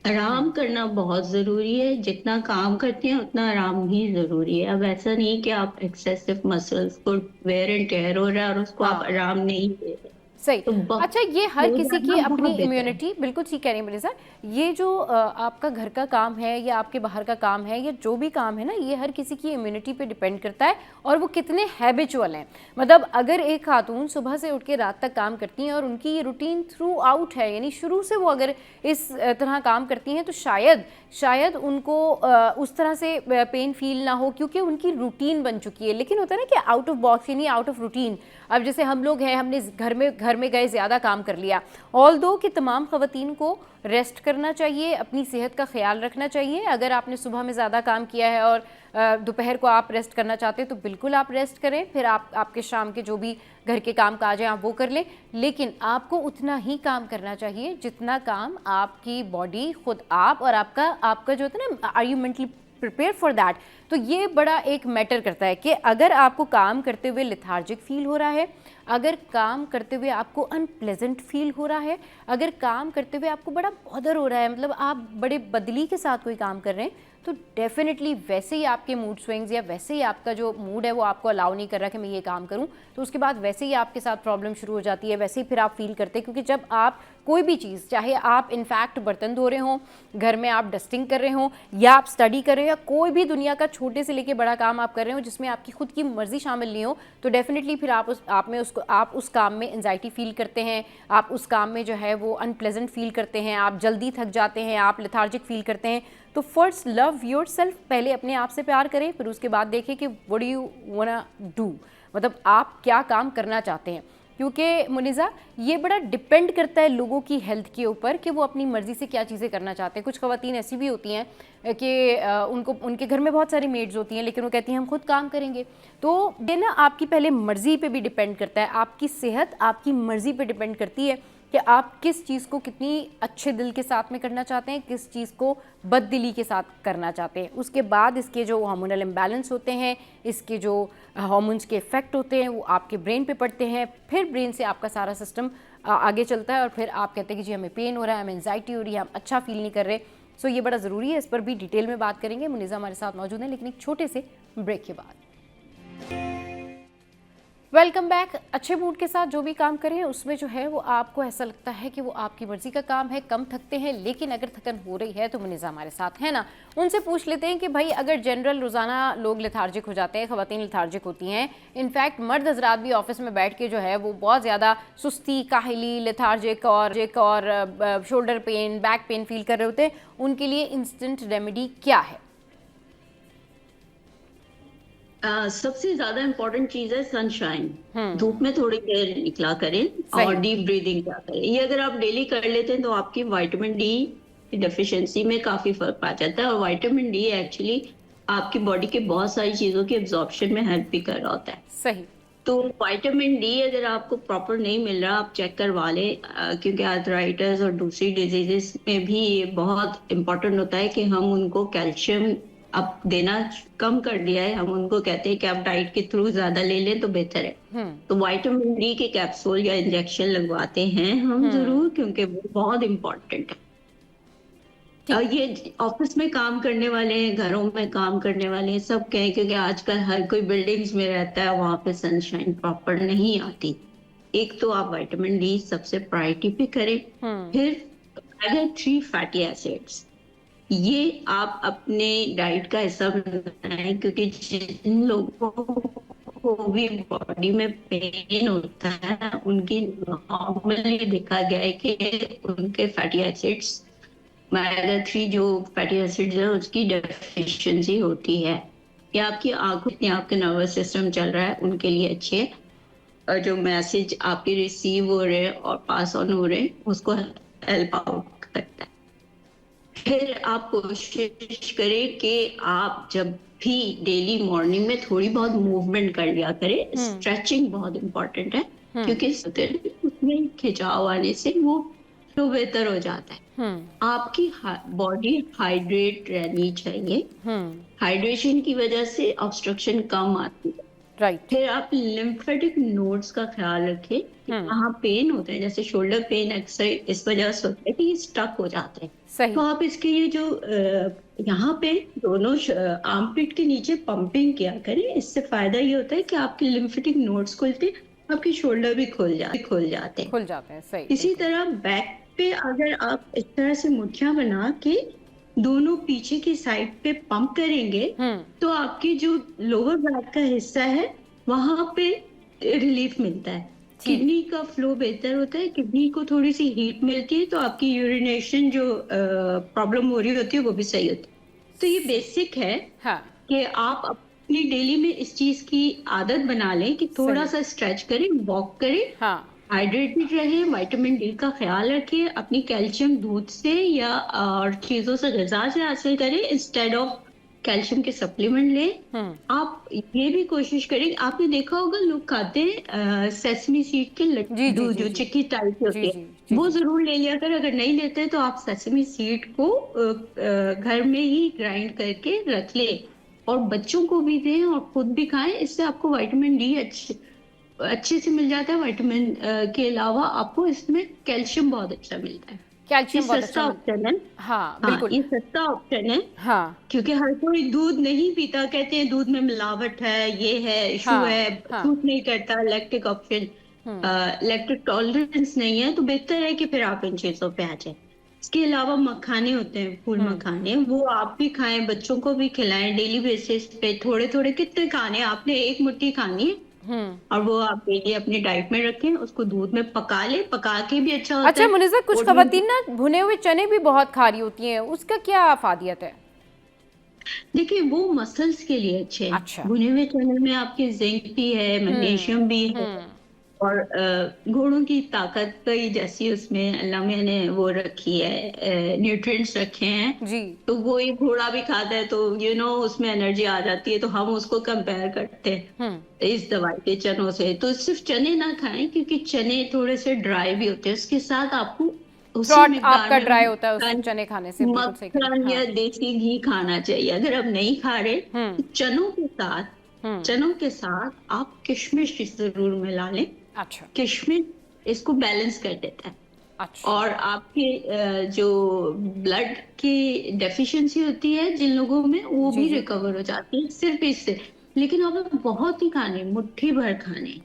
आराम करना बहुत ज़रूरी है, जितना काम करते हैं उतना आराम भी ज़रूरी है। अब ऐसा नहीं कि आप एक्सेसिव मसल्स को वेयर एंड टेयर हो रहा है और उसको आप हाँ, आराम नहीं दे रहे, सही। तो अच्छा, ये हर हो किसी की जाना अपनी बहुत बेहतर है। इम्यूनिटी, बिल्कुल ठीक कह रही हैं मनीषा। ये जो आपका घर का काम है या आपके बाहर का काम है या जो भी काम है ना, ये हर किसी की इम्यूनिटी पे डिपेंड करता है और वो कितने हैबिचुअल हैं। मतलब अगर एक खातून सुबह से उठ के रात तक काम करती हैं और उनकी ये रूटीन थ्रू आउट है, यानी शुरू से वो अगर इस तरह काम करती हैं, तो शायद उनको उस तरह से पेन फील ना हो, क्योंकि उनकी रूटीन बन चुकी है। लेकिन होता है ना कि आउट ऑफ बॉक्स, यानी आउट ऑफ रूटीन। अब जैसे हम लोग हैं, हमने घर में गए, ज़्यादा काम कर लिया। ऑल्दो कि तमाम ख़वातीन को रेस्ट करना चाहिए, अपनी सेहत का ख्याल रखना चाहिए। अगर आपने सुबह में ज़्यादा काम किया है और दोपहर को आप रेस्ट करना चाहते हैं, तो बिल्कुल आप रेस्ट करें। फिर आपके शाम के जो भी घर के काम काज हैं आप वो कर लें। लेकिन आपको उतना ही काम करना चाहिए जितना काम आपकी बॉडी खुद आप और आपका जो होता है ना, are you mentally prepare for that. तो ये बड़ा एक मैटर करता है कि अगर आपको काम करते हुए लेथार्जिक फील हो रहा है, अगर काम करते हुए आपको अनप्लेजेंट फील हो रहा है, अगर काम करते हुए आपको बड़ा बॉदर हो रहा है, मतलब आप बड़े बदली के साथ कोई काम कर रहे हैं, तो डेफिनेटली वैसे ही आपके मूड स्विंग्स या वैसे ही आपका जो मूड है वो आपको अलाउ नहीं कर रहा कि मैं ये काम करूं, तो उसके बाद वैसे ही आपके साथ प्रॉब्लम शुरू हो जाती है। वैसे ही फिर आप फील करते हैं, क्योंकि जब आप कोई भी चीज़, चाहे आप इनफैक्ट बर्तन धो रहे हों, घर में आप डस्टिंग कर रहे हों, या आप स्टडी कर रहे हो, या कोई भी दुनिया का छोटे से लेके बड़ा काम आप कर रहे हो जिसमें आपकी खुद की मर्जी शामिल नहीं हो, तो डेफिनेटली फिर आप उस काम में एंजाइटी फील करते हैं, आप उस काम में जो है वो अनप्लेजेंट फील करते हैं, आप जल्दी थक जाते हैं, आप लेथार्जिक फील करते हैं। तो फर्स्ट लव योर सेल्फ, पहले अपने आप से प्यार करें, फिर उसके बाद देखें कि व्हाट डू यू वांना डू, मतलब आप क्या काम करना चाहते हैं। क्योंकि मुनीज़ा, ये बड़ा डिपेंड करता है लोगों की हेल्थ के ऊपर कि वो अपनी मर्ज़ी से क्या चीज़ें करना चाहते हैं। कुछ ख़वातीन ऐसी भी होती हैं कि उनके घर में बहुत सारी मेड्स होती हैं, लेकिन वो कहती हैं हम खुद काम करेंगे। तो ये ना आपकी पहले मर्ज़ी पे भी डिपेंड करता है, आपकी सेहत आपकी मर्ज़ी पे डिपेंड करती है कि आप किस चीज़ को कितनी अच्छे दिल के साथ में करना चाहते हैं, किस चीज़ को बददिली के साथ करना चाहते हैं। उसके बाद इसके जो हार्मोनल इम्बैलेंस होते हैं, इसके जो हार्मोन्स के इफ़ेक्ट होते हैं, वो आपके ब्रेन पे पड़ते हैं। फिर ब्रेन से आपका सारा सिस्टम आगे चलता है और फिर आप कहते हैं कि जी हमें पेन हो रहा है, हमें एंजाइटी हो रही है, हम अच्छा फील नहीं कर रहे। सो ये बड़ा ज़रूरी है, इस पर भी डिटेल में बात करेंगे। मुनीज़ा हमारे साथ मौजूद हैं, लेकिन एक छोटे से ब्रेक के बाद। Welcome back. अच्छे मूड के साथ जो भी काम करें उसमें जो है वो आपको ऐसा लगता है कि वो आपकी मर्जी का काम है, कम थकते हैं। लेकिन अगर थकन हो रही है तो मुनीज़ा हमारे साथ है ना, उनसे पूछ लेते हैं कि भाई अगर जनरल रोज़ाना लोग लेथार्जिक हो जाते हैं, ख़वातीन लेथार्जिक होती हैं, इनफैक्ट मर्द हजरात भी ऑफिस में बैठ के जो है वो बहुत ज़्यादा सुस्ती, काहली, लेथार्जिक और shoulder pain, back pain feel कर रहे होते हैं, उनके लिए इंस्टेंट रेमेडी क्या है? सबसे ज्यादा इम्पोर्टेंट चीज है सनशाइन। धूप में थोड़ी देर निकला करें और डीप ब्रीदिंग क्या करें। ये अगर आप डेली कर लेते हैं तो आपकी विटामिन डी की डेफिशिएंसी में काफी फर्क आ जाता है। और विटामिन डी एक्चुअली आपकी बॉडी के बहुत सारी चीजों के एब्जॉर्प्शन में हेल्प भी कर रहा होता है। सही। तो विटामिन डी अगर आपको प्रॉपर नहीं मिल रहा, आप चेक करवा लें, क्योंकि आर्थराइटिस और दूसरी डिजीजेस में भी ये बहुत इम्पोर्टेंट होता है कि हम उनको कैल्शियम अब देना कम कर दिया है। हम उनको कहते हैं कि आप डाइट के थ्रू ज्यादा ले लें तो बेहतर है। तो विटामिन डी के कैप्सूल या इंजेक्शन लगवाते हैं हम जरूर, क्योंकि वो बहुत इम्पोर्टेंट है। ये ऑफिस में काम करने वाले, घरों में काम करने वाले सब कहें, क्योंकि आजकल हर कोई बिल्डिंग्स में रहता है, वहां पे सनशाइन प्रॉपर नहीं आती। एक तो आप विटामिन डी सबसे प्रायोरिटी पे करें। फिर ओमेगा-3 फैटी एसिड्स, ये आप अपने डाइट का हिस्सा बनाएं, क्योंकि जिन लोगों को भी बॉडी में पेन होता है उनकी नॉर्मली देखा गया है कि उनके फैटी एसिड्स, ओमेगा-3 जो फैटी एसिड्स है उसकी डेफिशिएंसी होती है। ये आपकी आंखों, आपके नर्वस सिस्टम चल रहा है उनके लिए अच्छे है। और जो मैसेज आपके रिसीव हो रहे हैं और पास ऑन हो रहे हैं उसको हेल्प आउट करता है। फिर आप कोशिश करें कि आप जब भी डेली मॉर्निंग में थोड़ी बहुत मूवमेंट कर लिया करें। स्ट्रेचिंग बहुत इम्पोर्टेंट है, क्योंकि उसमें खिंचाव आने से वो तो बेहतर हो जाता है। आपकी बॉडी हाइड्रेट रहनी चाहिए। हाइड्रेशन की वजह से ऑब्स्ट्रक्शन कम आती है। राइट। फिर आप लिम्फेटिक नोड्स का ख्याल रखें कि कहाँ पेन होता है, जैसे शोल्डर पेन अक्सर इस वजह से होता है कि ये स्टक हो जाता है। सही। तो आप इसके लिए जो यहाँ पे दोनों आर्मपिट के नीचे पंपिंग किया करें। इससे फायदा ये होता है कि आपके लिम्फेटिक नोड्स खुलते, आपके शोल्डर भी खुल जाते हैं। खुल जाते हैं, सही। इसी बिल्कुल। तरह बैक पे अगर आप इस तरह से मुठ्ठियां बना के दोनों पीछे की साइड पे पंप करेंगे तो आपकी जो लोअर बैक का हिस्सा है वहां पे रिलीफ मिलता है, ठीक। किडनी का फ्लो बेहतर होता है, किडनी को थोड़ी सी हीट मिलती है, तो आपकी यूरिनेशन जो प्रॉब्लम हो रही होती है वो भी सही होती है। तो ये बेसिक है हाँ। कि आप अपनी डेली में इस चीज की आदत बना लें कि थोड़ा सा स्ट्रेच करें, वॉक करें, हाँ। हाइड्रेटेड रहे, विटामिन डी का ख्याल रखें, अपनी कैल्शियम दूध से या और चीजों से, ग़िज़ा से हासिल करें इंस्टेड ऑफ कैल्शियम के सप्लीमेंट लें। आप ये भी कोशिश करें, आपने देखा होगा लोग खाते हैं सेसमी सीड के लड्डू जो चिक्की टाइप के होते हैं, वो जरूर ले लिया कर। अगर नहीं लेते तो आप सेसमी सीड को घर में ही ग्राइंड करके रख ले और बच्चों को भी दें और खुद भी खाएं। इससे आपको विटामिन डी अच्छे से मिल जाता है। विटामिन के अलावा आपको इसमें कैल्शियम बहुत अच्छा मिलता है। कैल्शियम बहुत सस्ता अच्छा ऑप्शन है। हाँ, बिल्कुल। ये सस्ता ऑप्शन है। हाँ। क्योंकि हर कोई दूध नहीं पीता, कहते हैं दूध में मिलावट है, ये है, इशू है, सूट नहीं करता, लैक्टिक ऑप्शन, लैक्टिक टॉलरेंस नहीं है, तो बेहतर है कि फिर आप इन चीजों पे आ जाए। इसके अलावा मखाने होते हैं, फूल मखाने, वो आप भी खाएं, बच्चों को भी खिलाएं डेली बेसिस पे। थोड़े थोड़े कितने खाने, आपने एक मुट्ठी खानी है और वो आप डेली अपनी डाइट में रखें, उसको दूध में पका ले, पका के भी अच्छा होता है। अच्छा मुनिज़ा, कुछ खवातीन ना भुने हुए चने भी बहुत खा रही होती हैं, उसका क्या फायदा है? देखिए वो मसल्स के लिए अच्छे हैं। अच्छा। भुने हुए चने में आपके जिंक भी है, मैग्नीशियम भी है और घोड़ों की ताकत कई जैसी उसमें अल्लाह ने वो रखी है, न्यूट्रिएंट्स रखे हैं जी। तो वो एक घोड़ा भी खाता है तो उसमें एनर्जी आ जाती है। तो हम उसको कंपेयर करते हैं इस दवाई के चनों से। तो सिर्फ चने ना खाएं क्योंकि चने थोड़े से ड्राई भी होते हैं, उसके साथ आपको थ्रोट आपका ड्राई होता है उस चने खाने से। बिल्कुल सही कहा। मक्खन या देसी घी खाना चाहिए। अगर आप नहीं खा रहे तो चनों के साथ आप किशमिश जरूर मिला लें। अच्छा। किशमिश इसको बैलेंस कर देता है। अच्छा। और आपके जो ब्लड की डेफिशिएंसी होती है जिन लोगों में, वो भी रिकवर हो जाती है सिर्फ इससे। लेकिन आप बहुत ही खाने, मुट्ठी भर खाने,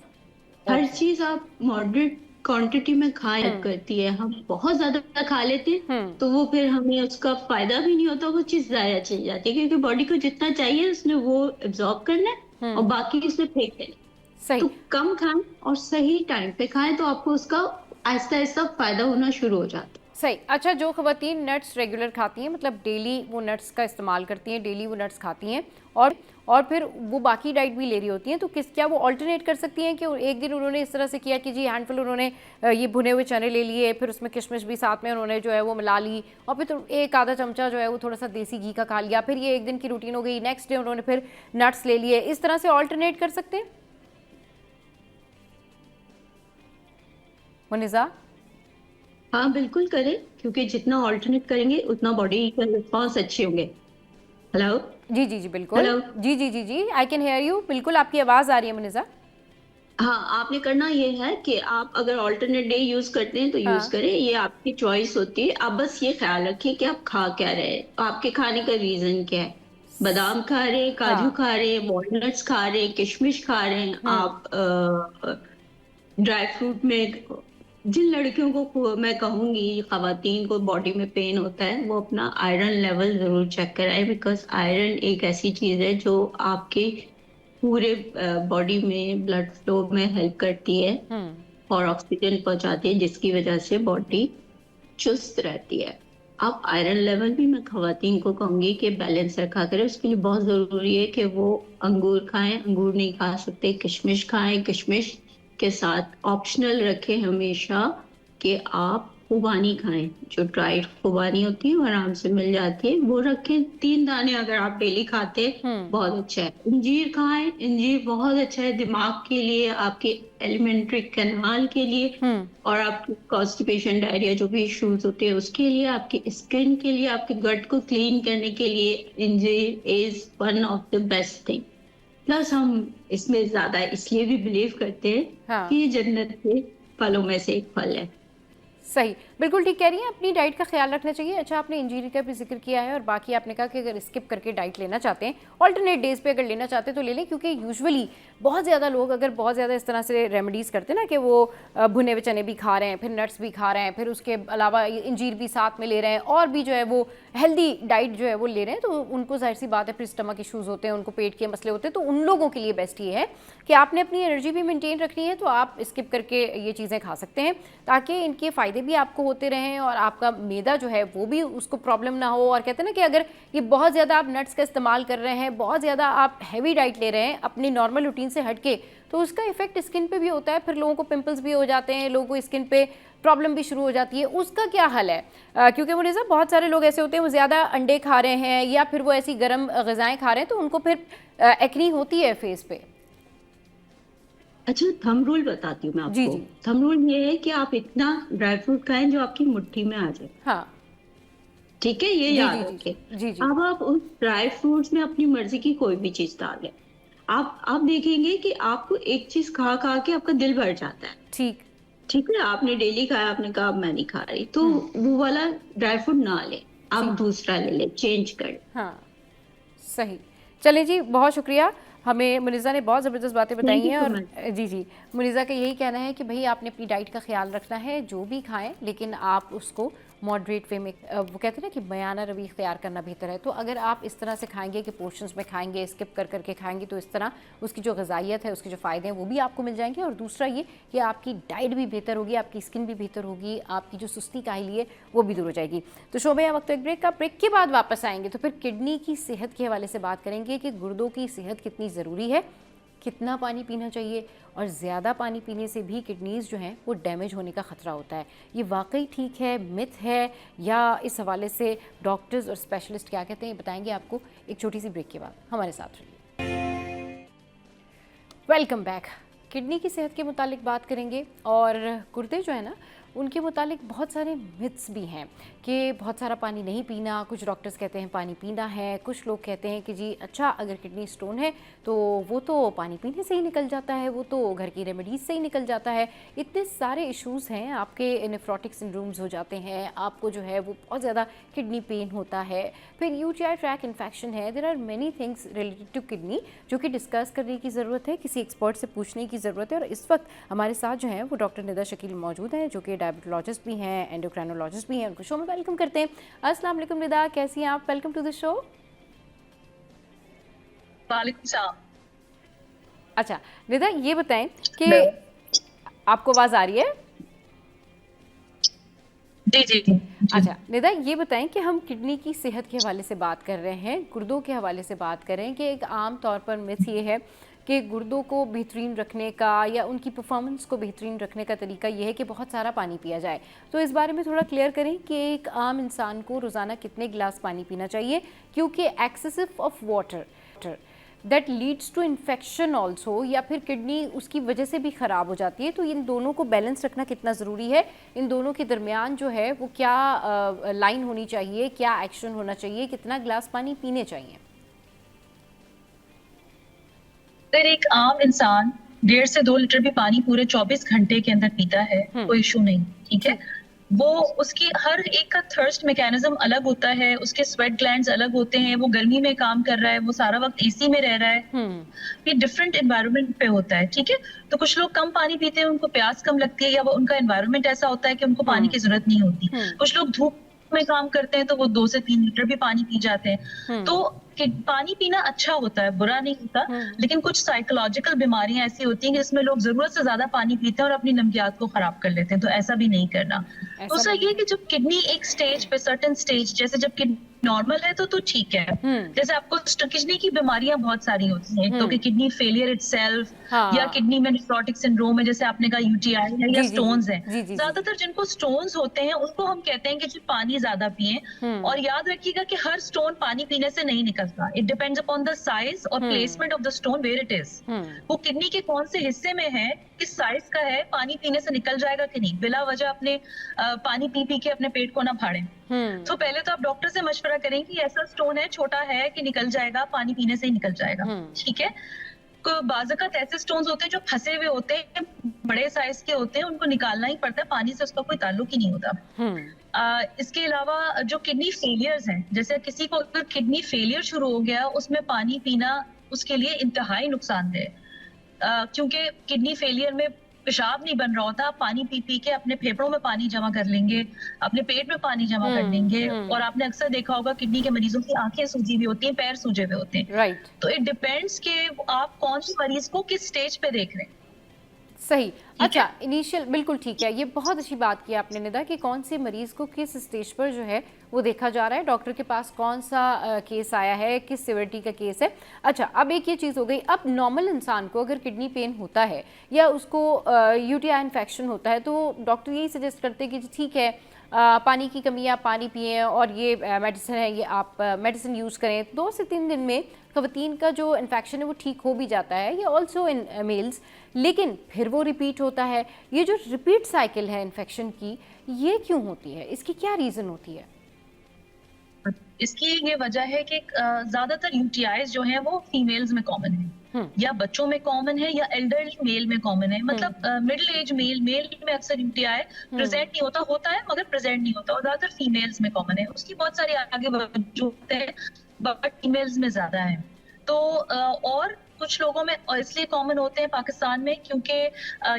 हर चीज आप मॉडरेट क्वांटिटी में खाया करती है। हम बहुत ज्यादा खा लेते हैं तो वो फिर हमें उसका फायदा भी नहीं होता, वो चीज जाया चली जाती है क्योंकि बॉडी को जितना चाहिए उसने वो एब्जॉर्ब करना है और बाकी उसने फेंक देना। सही। तो कम खाएं और सही टाइम पे खाएं तो आपको उसका आहिस्ता आहिस्ता फायदा होना शुरू हो जाता है। सही। अच्छा, जो खवातीन नट्स रेगुलर खाती हैं, मतलब डेली वो नट्स का इस्तेमाल करती हैं, डेली वो नट्स खाती हैं और फिर वो बाकी डाइट भी ले रही होती हैं, तो क्या वो अल्टरनेट कर सकती हैं कि एक दिन उन्होंने इस तरह से किया कि जी हैंडफुल उन्होंने ये भुने हुए चने ले लिए, फिर उसमें किशमिश भी साथ में उन्होंने जो है वो मिला ली और फिर तो एक आधा चमचा जो है वो थोड़ा सा देसी घी का खा लिया, फिर ये एक दिन की रूटीन हो गई, नेक्स्ट डे उन्होंने फिर नट्स ले लिए, इस तरह से अल्टरनेट कर सकते हैं मुनिज़ा? हाँ बिल्कुल करें, क्योंकि जितना ऑल्टरनेट करेंगे उतना बॉडी का रिस्पॉन्स अच्छे होंगे। हेलो जी जी जी बिल्कुल। जी आई कैन हेयर यू। बिल्कुल आपकी आवाज आ रही है मुनिज़ा। हाँ, आपने करना ये है कि आप अगर ऑल्टरनेट डे यूज करते हैं तो यूज करें, ये आपकी चॉइस होती है। आप बस ये ख्याल रखिए कि आप खा क्या रहे हैं, आपके खाने का रीजन क्या है। बादाम खा रहे हैं, काजू खा रहे हैं, वॉलनट्स खा रहे हैं, किशमिश खा रहे हैं, आप ड्राई फ्रूट में, जिन लड़कियों को मैं कहूंगी खवातीन को बॉडी में पेन होता है वो अपना आयरन लेवल जरूर चेक कराएं, बिकॉज आयरन एक ऐसी चीज है जो आपके पूरे बॉडी में ब्लड फ्लो में हेल्प करती है और ऑक्सीजन पहुंचाती है, जिसकी वजह से बॉडी चुस्त रहती है। अब आयरन लेवल भी मैं खवातीन को कहूंगी कि बैलेंस रखा करें। उसके लिए बहुत जरूरी है कि वो अंगूर खाएं, अंगूर नहीं खा सकते, किशमिश खाएं, किशमिश के साथ ऑप्शनल रखें हमेशा कि आप खुबानी खाएं, जो ड्राइड खुबानी होती है वो आराम से मिल जाती है, वो रखें। 3 दाने अगर आप डेली खाते बहुत अच्छा है। इंजीर खाएं, इंजीर बहुत अच्छा है दिमाग के लिए, आपके एलिमेंट्री कैनाल के लिए और आपकी कॉन्स्टिपेशन, डायरिया जो भी इश्यूज होते हैं उसके लिए, आपकी स्किन के लिए, आपके गट को क्लीन करने के लिए इंजीर is one of the best thing. Plus हम इसमें ज्यादा इसलिए भी बिलीव करते हैं हाँ। कि ये जन्नत के फलों में से एक फल है। सही, बिल्कुल ठीक कह रही हैं, अपनी डाइट का ख्याल रखना चाहिए। अच्छा, आपने इंजीरी का भी जिक्र किया है और बाकी आपने कहा कि अगर स्किप करके डाइट लेना चाहते हैं, ऑल्टरनेट डेज पे अगर लेना चाहते हैं तो ले लें, क्योंकि यूजुअली बहुत ज़्यादा लोग अगर बहुत ज़्यादा इस तरह से रेमेडीज़ करते हैं ना कि वो भुने हुए चने भी खा रहे हैं, फिर नट्स भी खा रहे हैं, फिर उसके अलावा इंजीर भी साथ में ले रहे हैं और भी जो है वो हेल्दी डाइट जो है वो ले रहे हैं, तो उनको जाहिर सी बात है फिर स्टमक इशूज़ होते हैं, उनको पेट के मसले होते हैं। तो उन लोगों के लिए बेस्ट ये है कि आपने अपनी एनर्जी भी मेंटेन रखनी है तो आप स्किप करके ये चीज़ें खा सकते हैं, ताकि इनके फ़ायदे भी आपको होते रहें और आपका मैदा जो है वो भी उसको प्रॉब्लम ना हो। और कहते हैं ना कि अगर ये बहुत ज़्यादा आप नट्स का इस्तेमाल कर रहे हैं, बहुत ज़्यादा आप हैवी डाइट ले रहे हैं अपनी नॉर्मल रूटीन से हट के, तो उसका इफेक्ट स्किन पे भी होता है, फिर लोगों को पिंपल्स भी हो जाते हैं, लोगों को स्किन पे प्रॉब्लम भी शुरू हो जाती है। उसका क्या हल है? क्योंकि मुझे सब बहुत सारे लोग ऐसे होते हैं वो ज़्यादा अंडे खा रहे हैं या फिर वो ऐसी गर्म ग़िज़ाएँ खा रहे हैं तो उनको फिर एक्नी होती है फेस पे। अच्छा, थंब रूल बताती हूँ मैं जी आपको। जी। थंब रूल ये है कि आप इतना ड्राई फ्रूट खाएं जो आपकी मुट्ठी में आ जाए। हाँ ठीक है, ये जी याद जी जी रखें। जी जी। अब आप उस ड्राई फ्रूट्स में अपनी मर्जी की कोई भी चीज डाल लें। आप देखेंगे कि आपको एक चीज खा खा के आपका दिल भर जाता है। ठीक। ठीक है, आपने डेली खाया, आपने कहा अब मैं नहीं खा रही, तो वो वाला ड्राई फ्रूट ना ले, आप ठीक। दूसरा ले ले, चेंज कर। हाँ सही। चलिए जी, बहुत शुक्रिया। हमें मुनीज़ा ने बहुत ज़बरदस्त बातें बताई थैंक यू हैं सो और मच। जी जी, मुनीज़ा का यही कहना है कि भाई आपने अपनी डाइट का ख्याल रखना है, जो भी खाएं लेकिन आप उसको मॉडरेट वे में, वो कहते हैं ना कि बयाना रवि इख्तियार करना बेहतर है। तो अगर आप इस तरह से खाएंगे कि पोर्शंस में खाएंगे, स्किप कर करके खाएंगे, तो इस तरह उसकी जो ग़िज़ाइयत है, उसके जो फ़ायदे हैं वो भी आपको मिल जाएंगे। और दूसरा ये कि आपकी डाइट भी बेहतर होगी, आपकी स्किन भी बेहतर होगी, आपकी जो सुस्ती काहिली है वो भी दूर हो जाएगी। तो शो में यह वक्त एक ब्रेक का, ब्रेक के बाद वापस आएंगे तो फिर किडनी की सेहत के हवाले से बात करेंगे कि गुर्दों की सेहत कितनी ज़रूरी है, कितना पानी पीना चाहिए और ज़्यादा पानी पीने से भी किडनीज़ जो हैं वो डैमेज होने का ख़तरा होता है। ये वाकई ठीक है, मिथ है, या इस हवाले से डॉक्टर्स और स्पेशलिस्ट क्या कहते हैं, ये बताएंगे आपको एक छोटी सी ब्रेक के बाद। हमारे साथ रहिए। Welcome back. किडनी की सेहत के मुतालिक बात करेंगे और गुर्दे जो है ना उनके मुतालिक बहुत सारे मिथ्स भी हैं कि बहुत सारा पानी नहीं पीना। कुछ डॉक्टर्स कहते हैं पानी पीना है, कुछ लोग कहते हैं कि जी अच्छा अगर किडनी स्टोन है तो वो तो पानी पीने से ही निकल जाता है, वो तो घर की रेमेडीज से ही निकल जाता है। इतने सारे इश्यूज़ हैं, आपके नेफ्रोटिक सिंड्रोम्स हो जाते हैं, आपको जो है वो बहुत ज़्यादा किडनी पेन होता है, फिर यूटीआई ट्रैक इन्फेक्शन है। There are many things related to kidney जो कि डिस्कस करने की ज़रूरत है, किसी एक्सपर्ट से पूछने की ज़रूरत है। और इस वक्त हमारे साथ जो है वो डॉक्टर निदा शकील मौजूद हैं, जो कि डायबिटोलॉजिस्ट भी हैं, एंडोक्राइनोलॉजिस्ट भी हैं। उनको शो में वेलकम करते हैं। अस्सलाम वालेकुम निदा, कैसी हैं आप? Welcome to the show. वालेकुम सलाम। अच्छा निदा, ये बताएं कि आपको आवाज़ आ रही है? जी जी जी। अच्छा निदा, ये बताएं कि हम किडनी की सेहत के हवाले से बात कर रहे हैं, गुर्दों के हवाले से बात कर रहे हैं कि एक आम तौर पर मिथ ये है कि गुर्दों को बेहतरीन रखने का या उनकी परफॉर्मेंस को बेहतरीन रखने का तरीका यह है कि बहुत सारा पानी पिया जाए। तो इस बारे में थोड़ा क्लियर करें कि एक आम इंसान को रोज़ाना कितने गिलास पानी पीना चाहिए, क्योंकि excessive of water that leads to infection also, या फिर किडनी उसकी वजह से भी ख़राब हो जाती है। तो इन दोनों को बैलेंस रखना कितना ज़रूरी है, इन दोनों के दरमियान जो है वो क्या लाइन होनी चाहिए, क्या एक्शन होना चाहिए, कितना गिलास पानी पीने चाहिए? अगर एक आम इंसान 1.5 से 2 लीटर भी पानी पूरे 24 घंटे के अंदर पीता है, कोई इशू नहीं, ठीक है। वो उसकी हर एक का थर्स्ट मैकेनिज्म अलग होता है, उसके स्वेट ग्लैंड्स अलग होते हैं, वो गर्मी में काम कर रहा है, वो सारा वक्त एसी में रह रहा है, ये डिफरेंट एनवायरनमेंट पे होता है, ठीक है। तो कुछ लोग कम पानी पीते हैं, उनको प्यास कम लगती है, या वो उनका एनवायरनमेंट ऐसा होता है कि उनको पानी की जरूरत नहीं होती। कुछ लोग धूप में काम करते हैं तो वो 2 से 3 लीटर भी पानी पी जाते हैं। तो पानी पीना अच्छा होता है, बुरा नहीं होता, लेकिन कुछ साइकोलॉजिकल बीमारियां ऐसी होती हैं कि जिसमें लोग जरूरत से ज्यादा पानी पीते हैं और अपनी नमकियात को खराब कर लेते हैं, तो ऐसा भी नहीं करना। दूसरा ये कि जब किडनी एक स्टेज पे, सर्टेन स्टेज, जैसे जब किडनी नॉर्मल है तो ठीक है। जैसे आपको किडनी की बीमारियां बहुत सारी होती हैं, तो कि किडनी फेलियर इटसेल्फ, या किडनी में नेफ्रोटिक सिंड्रोम है, जैसे आपने कहा यूटीआई है, या स्टोन्स हैं। ज्यादातर जिनको स्टोन्स होते हैं उनको हम कहते हैं कि जी पानी ज्यादा पिए, और याद रखिएगा कि हर स्टोन पानी पीने से नहीं निकलता। It depends upon the size और placement of the stone where it is. वो किडनी के कौन से हिस्से में है, किस साइज का है, पानी पीने से निकल जाएगा कि नहीं। बिला वजह अपने पानी पी पी के अपने पेट को ना फाड़ें। तो पहले तो आप डॉक्टर से मशवरा करें कि ऐसा स्टोन है, छोटा है कि निकल जाएगा, पानी पीने से ही निकल जाएगा, ठीक है। बाज़ात ऐसे स्टोन्स होते हैं जो फंसे हुए होते हैं, बड़े साइज के होते हैं, उनको निकालना ही पड़ता है, पानी से उसका कोई ताल्लुक ही नहीं होता। इसके अलावा जो किडनी फेलियर्स हैं, जैसे किसी को अगर किडनी फेलियर शुरू हो गया, उसमें पानी पीना उसके लिए इंतहाई नुकसानदेह है। क्योंकि किडनी फेलियर में पेशाब नहीं बन रहा होता, आप पानी पी पी के अपने फेफड़ों में पानी जमा कर लेंगे, अपने पेट में पानी जमा कर लेंगे। और आपने अक्सर देखा होगा किडनी के मरीजों की आंखें सूजी हुई होती हैं, पैर सूजे हुए होते हैं। राइट। तो इट डिपेंड्स कि आप कौन से मरीज को किस स्टेज पे देख रहे हैं। सही। अच्छा, इनिशियल बिल्कुल ठीक है, ये बहुत अच्छी बात की आपने निदा कि कौन से मरीज को किस स्टेज पर जो है वो देखा जा रहा है, डॉक्टर के पास कौन सा केस आया है, किस सिवियरिटी का केस है। अच्छा, अब एक ये चीज़ हो गई, अब नॉर्मल इंसान को अगर किडनी पेन होता है या उसको यूटीआई इन्फेक्शन होता है तो डॉक्टर यही सजेस्ट करते हैं कि ठीक है पानी की कमी है, आप पानी पिएं और ये मेडिसिन है, ये आप मेडिसिन यूज़ करें। 2 से 3 दिन में ख़वातीन का जो इन्फेक्शन है वो ठीक हो भी जाता है, ये ऑल्सो इन मेल्स, लेकिन फिर वो रिपीट होता है। ये जो रिपीट साइकिल है इन्फेक्शन की, ये क्यों होती है, इसकी क्या रीज़न होती है? इसकी ये वजह है कि ज्यादातर यूटीआईज जो हैं वो फीमेल्स में कॉमन है, या बच्चों में कॉमन है, या एल्डरली मेल में कॉमन है। मतलब मिडिल एज मेल में अक्सर यूटीआई प्रेजेंट नहीं होता है मगर प्रेजेंट नहीं होता, और ज्यादातर फीमेल्स में कॉमन है। उसकी बहुत सारी आगे वजूहत है, बट फीमेल्स में ज्यादा है। तो और कुछ लोगों में इसलिए कॉमन होते हैं पाकिस्तान में क्योंकि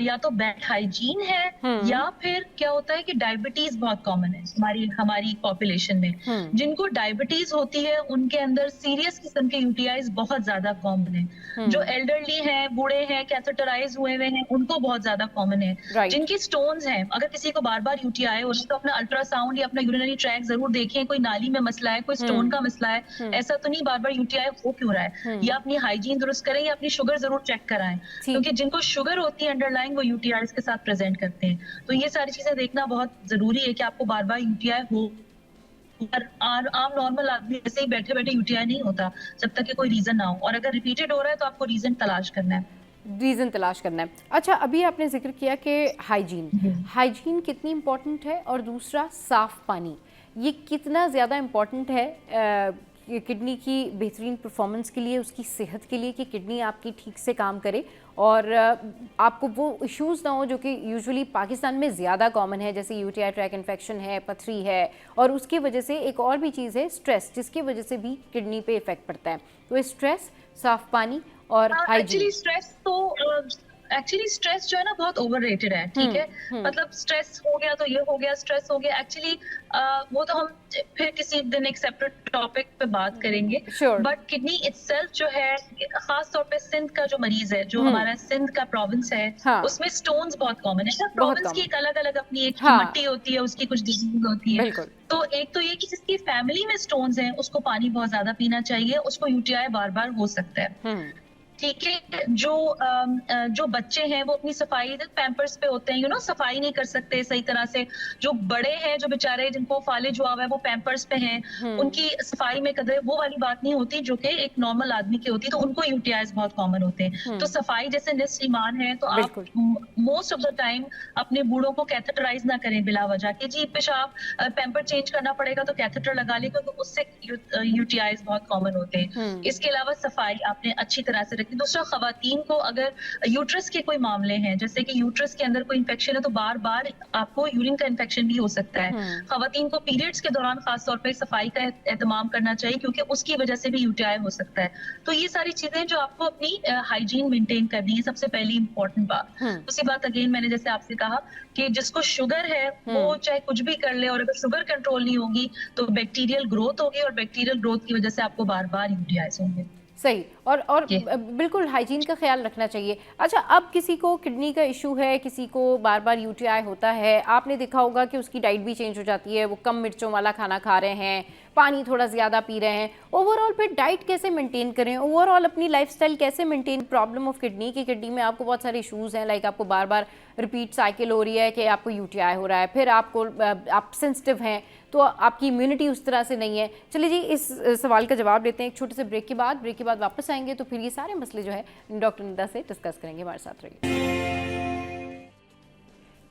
या तो बैड हाइजीन है, या फिर क्या होता है कि डायबिटीज बहुत कॉमन है हमारी पॉपुलेशन में। जिनको डायबिटीज होती है उनके अंदर सीरियस किस्म के यूटीआईज बहुत ज्यादा कॉमन है। जो एल्डरली हैं, बूढ़े हैं, कैथेटराइज हुए हैं, उनको बहुत ज्यादा कॉमन है। जिनकी स्टोन्स हैं, अगर किसी को बार बार यूटीआई हो तो अपना अल्ट्रासाउंड या अपना यूरिनरी ट्रैक जरूर देखें, कोई नाली में मसला है, कोई स्टोन का मसला है, ऐसा तो नहीं बार बार यूटीआई हो क्यों रहा है। या अपनी हाइजीन दुरुस्त करें, या अपनी शुगर जरूर चेक कराएं, क्योंकि जिनको शुगर होती है अंडरलाइन वो यूटीआईज के साथ प्रेजेंट करते हैं। तो ये सारी चीजें देखना बहुत जरूरी है कि आपको बार बार यूटीआई हो। आम नॉर्मल आदमी ऐसे ही बैठे बैठे यूटीआई नहीं होता जब तक कि कोई रीजन ना हो, और अगर रिपीटेड हो रहा है तो आपको रीजन तलाश करना है। अच्छा, अभी आपने जिक्र किया कि हाइजीन कितनी इम्पोर्टेंट है, और दूसरा साफ पानी, ये कितना ज़्यादा इम्पोर्टेंट है किडनी की बेहतरीन परफॉर्मेंस के लिए, उसकी सेहत के लिए, कि किडनी आपकी ठीक से काम करे और आपको वो इश्यूज़ ना हो जो कि यूजुअली पाकिस्तान में ज़्यादा कॉमन है, जैसे यूटीआई ट्रैक इन्फेक्शन है, पथरी है, और उसकी वजह से एक और भी चीज़ है स्ट्रेस, जिसकी वजह से भी किडनी पे इफेक्ट पड़ता है। तो स्ट्रेस, साफ पानी और हाइजीन। एक्चुअली स्ट्रेस जो है ना बहुत ओवररेटेड है, ठीक है। मतलब स्ट्रेस हो गया तो ये हो गया, स्ट्रेस हो गया, एक्चुअली वो तो हम फिर किसी दिन एक सेपरेट टॉपिक पे बात करेंगे। बट किडनी इटसेल्फ जो है, खास तौर पे सिंध का जो मरीज है, जो हमारा सिंध का प्रोविंस है, उसमें स्टोन्स बहुत कॉमन है। प्रोविंस की एक अलग अलग अपनी एक मिट्टी होती है, उसकी कुछ डिजीज होती है। तो एक तो ये कि जिसकी फैमिली में स्टोन्स हैं उसको पानी बहुत ज्यादा पीना चाहिए, उसको यूटीआई बार बार हो सकता है, ठीक है। जो बच्चे हैं वो अपनी सफाई पैम्पर्स पे होते हैं, सफाई नहीं कर सकते सही तरह से। जो बड़े हैं, जो बेचारे जिनको फालिज हुआ हुआ है, वो पैम्पर्स पे हैं, उनकी सफाई में कदर वो वाली बात नहीं होती जो कि एक नॉर्मल आदमी की होती है, तो उनको यूटीआईज बहुत कॉमन होते हैं। तो सफाई जैसे निस्फ ईमान है, तो आप मोस्ट ऑफ द टाइम अपने बूढ़ों को कैथेटराइज ना करें बिला वजह कि जी पेशाब पैम्पर चेंज करना पड़ेगा तो कैथेटर लगा ले, क्योंकि उससे यूटीआईज बहुत कॉमन होते हैं। इसके अलावा सफाई आपने अच्छी तरह से। दूसरा, खवातीन को अगर यूट्रस के कोई मामले हैं, जैसे कि यूट्रस के अंदर कोई इंफेक्शन है, तो बार बार आपको यूरिन का इंफेक्शन भी हो सकता है। खवातीन को पीरियड्स के दौरान खास तौर पे सफाई का एहतमाम करना चाहिए, क्योंकि उसकी वजह से भी यूटीआई हो सकता है। तो ये सारी चीजें जो आपको अपनी हाइजीन मेंटेन करनी है, सबसे पहली इंपॉर्टेंट बात। दूसरी बात, अगेन मैंने जैसे आपसे कहा कि जिसको शुगर है वो चाहे कुछ भी कर ले, और अगर शुगर कंट्रोल नहीं होगी तो बैक्टीरियल ग्रोथ होगी, और बैक्टीरियल ग्रोथ की वजह से आपको बार बार यूटीआईज होंगे। सही, और बिल्कुल हाइजीन का ख्याल रखना चाहिए। अच्छा, अब किसी को किडनी का इशू है, किसी को बार बार यूटीआई होता है, आपने देखा होगा कि उसकी डाइट भी चेंज हो जाती है, वो कम मिर्चों वाला खाना खा रहे हैं, पानी थोड़ा ज़्यादा पी रहे हैं। ओवरऑल फिर डाइट कैसे मेंटेन करें, ओवरऑल अपनी लाइफस्टाइल कैसे मेंटेन। प्रॉब्लम ऑफ किडनी की, किडनी में आपको बहुत सारे इश्यूज़ हैं, लाइक आपको बार बार रिपीट साइकिल हो रही है कि आपको यूटीआई हो रहा है, फिर आप सेंसिटिव हैं तो आपकी इम्यूनिटी उस तरह से नहीं है। चलिए जी, इस सवाल का जवाब देते हैं एक छोटे से ब्रेक के बाद वापस आएंगे तो फिर ये सारे मसले जो है डॉक्टर निदा से डिस्कस करेंगे। हमारे साथ रहिए।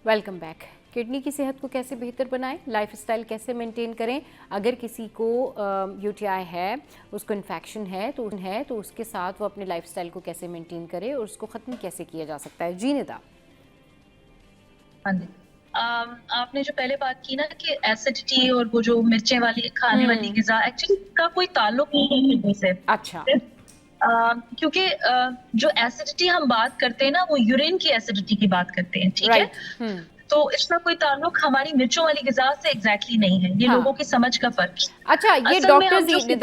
Welcome back. किडनी की सेहत को कैसे बेहतर बनाएं, लाइफस्टाइल कैसे मेंटेन करें, अगर किसी को यूटीआई है, उसको इन्फेक्शन है तो उसके साथ वो अपने लाइफस्टाइल को कैसे मेंटेन करे और उसको ख़त्म कैसे किया जा सकता है। जी निदा। हाँ जी, आपने जो पहले बात की ना कि एसिडिटी और वो जो मिर्चें वाली खाने वाली ग़िज़ा, एक्चुअली का कोई ताल्लुक नहीं है किडनी से। अच्छा। क्योंकि जो एसिडिटी हम बात करते हैं ना, वो यूरिन की एसिडिटी की बात करते हैं, ठीक है। तो इसका कोई ताल्लुक हमारी मिर्चों वाली ग़िज़ा से एग्जैक्टली नहीं है। ये हाँ। लोगों की समझ का फर्क है। अच्छा, ये डॉक्टर जी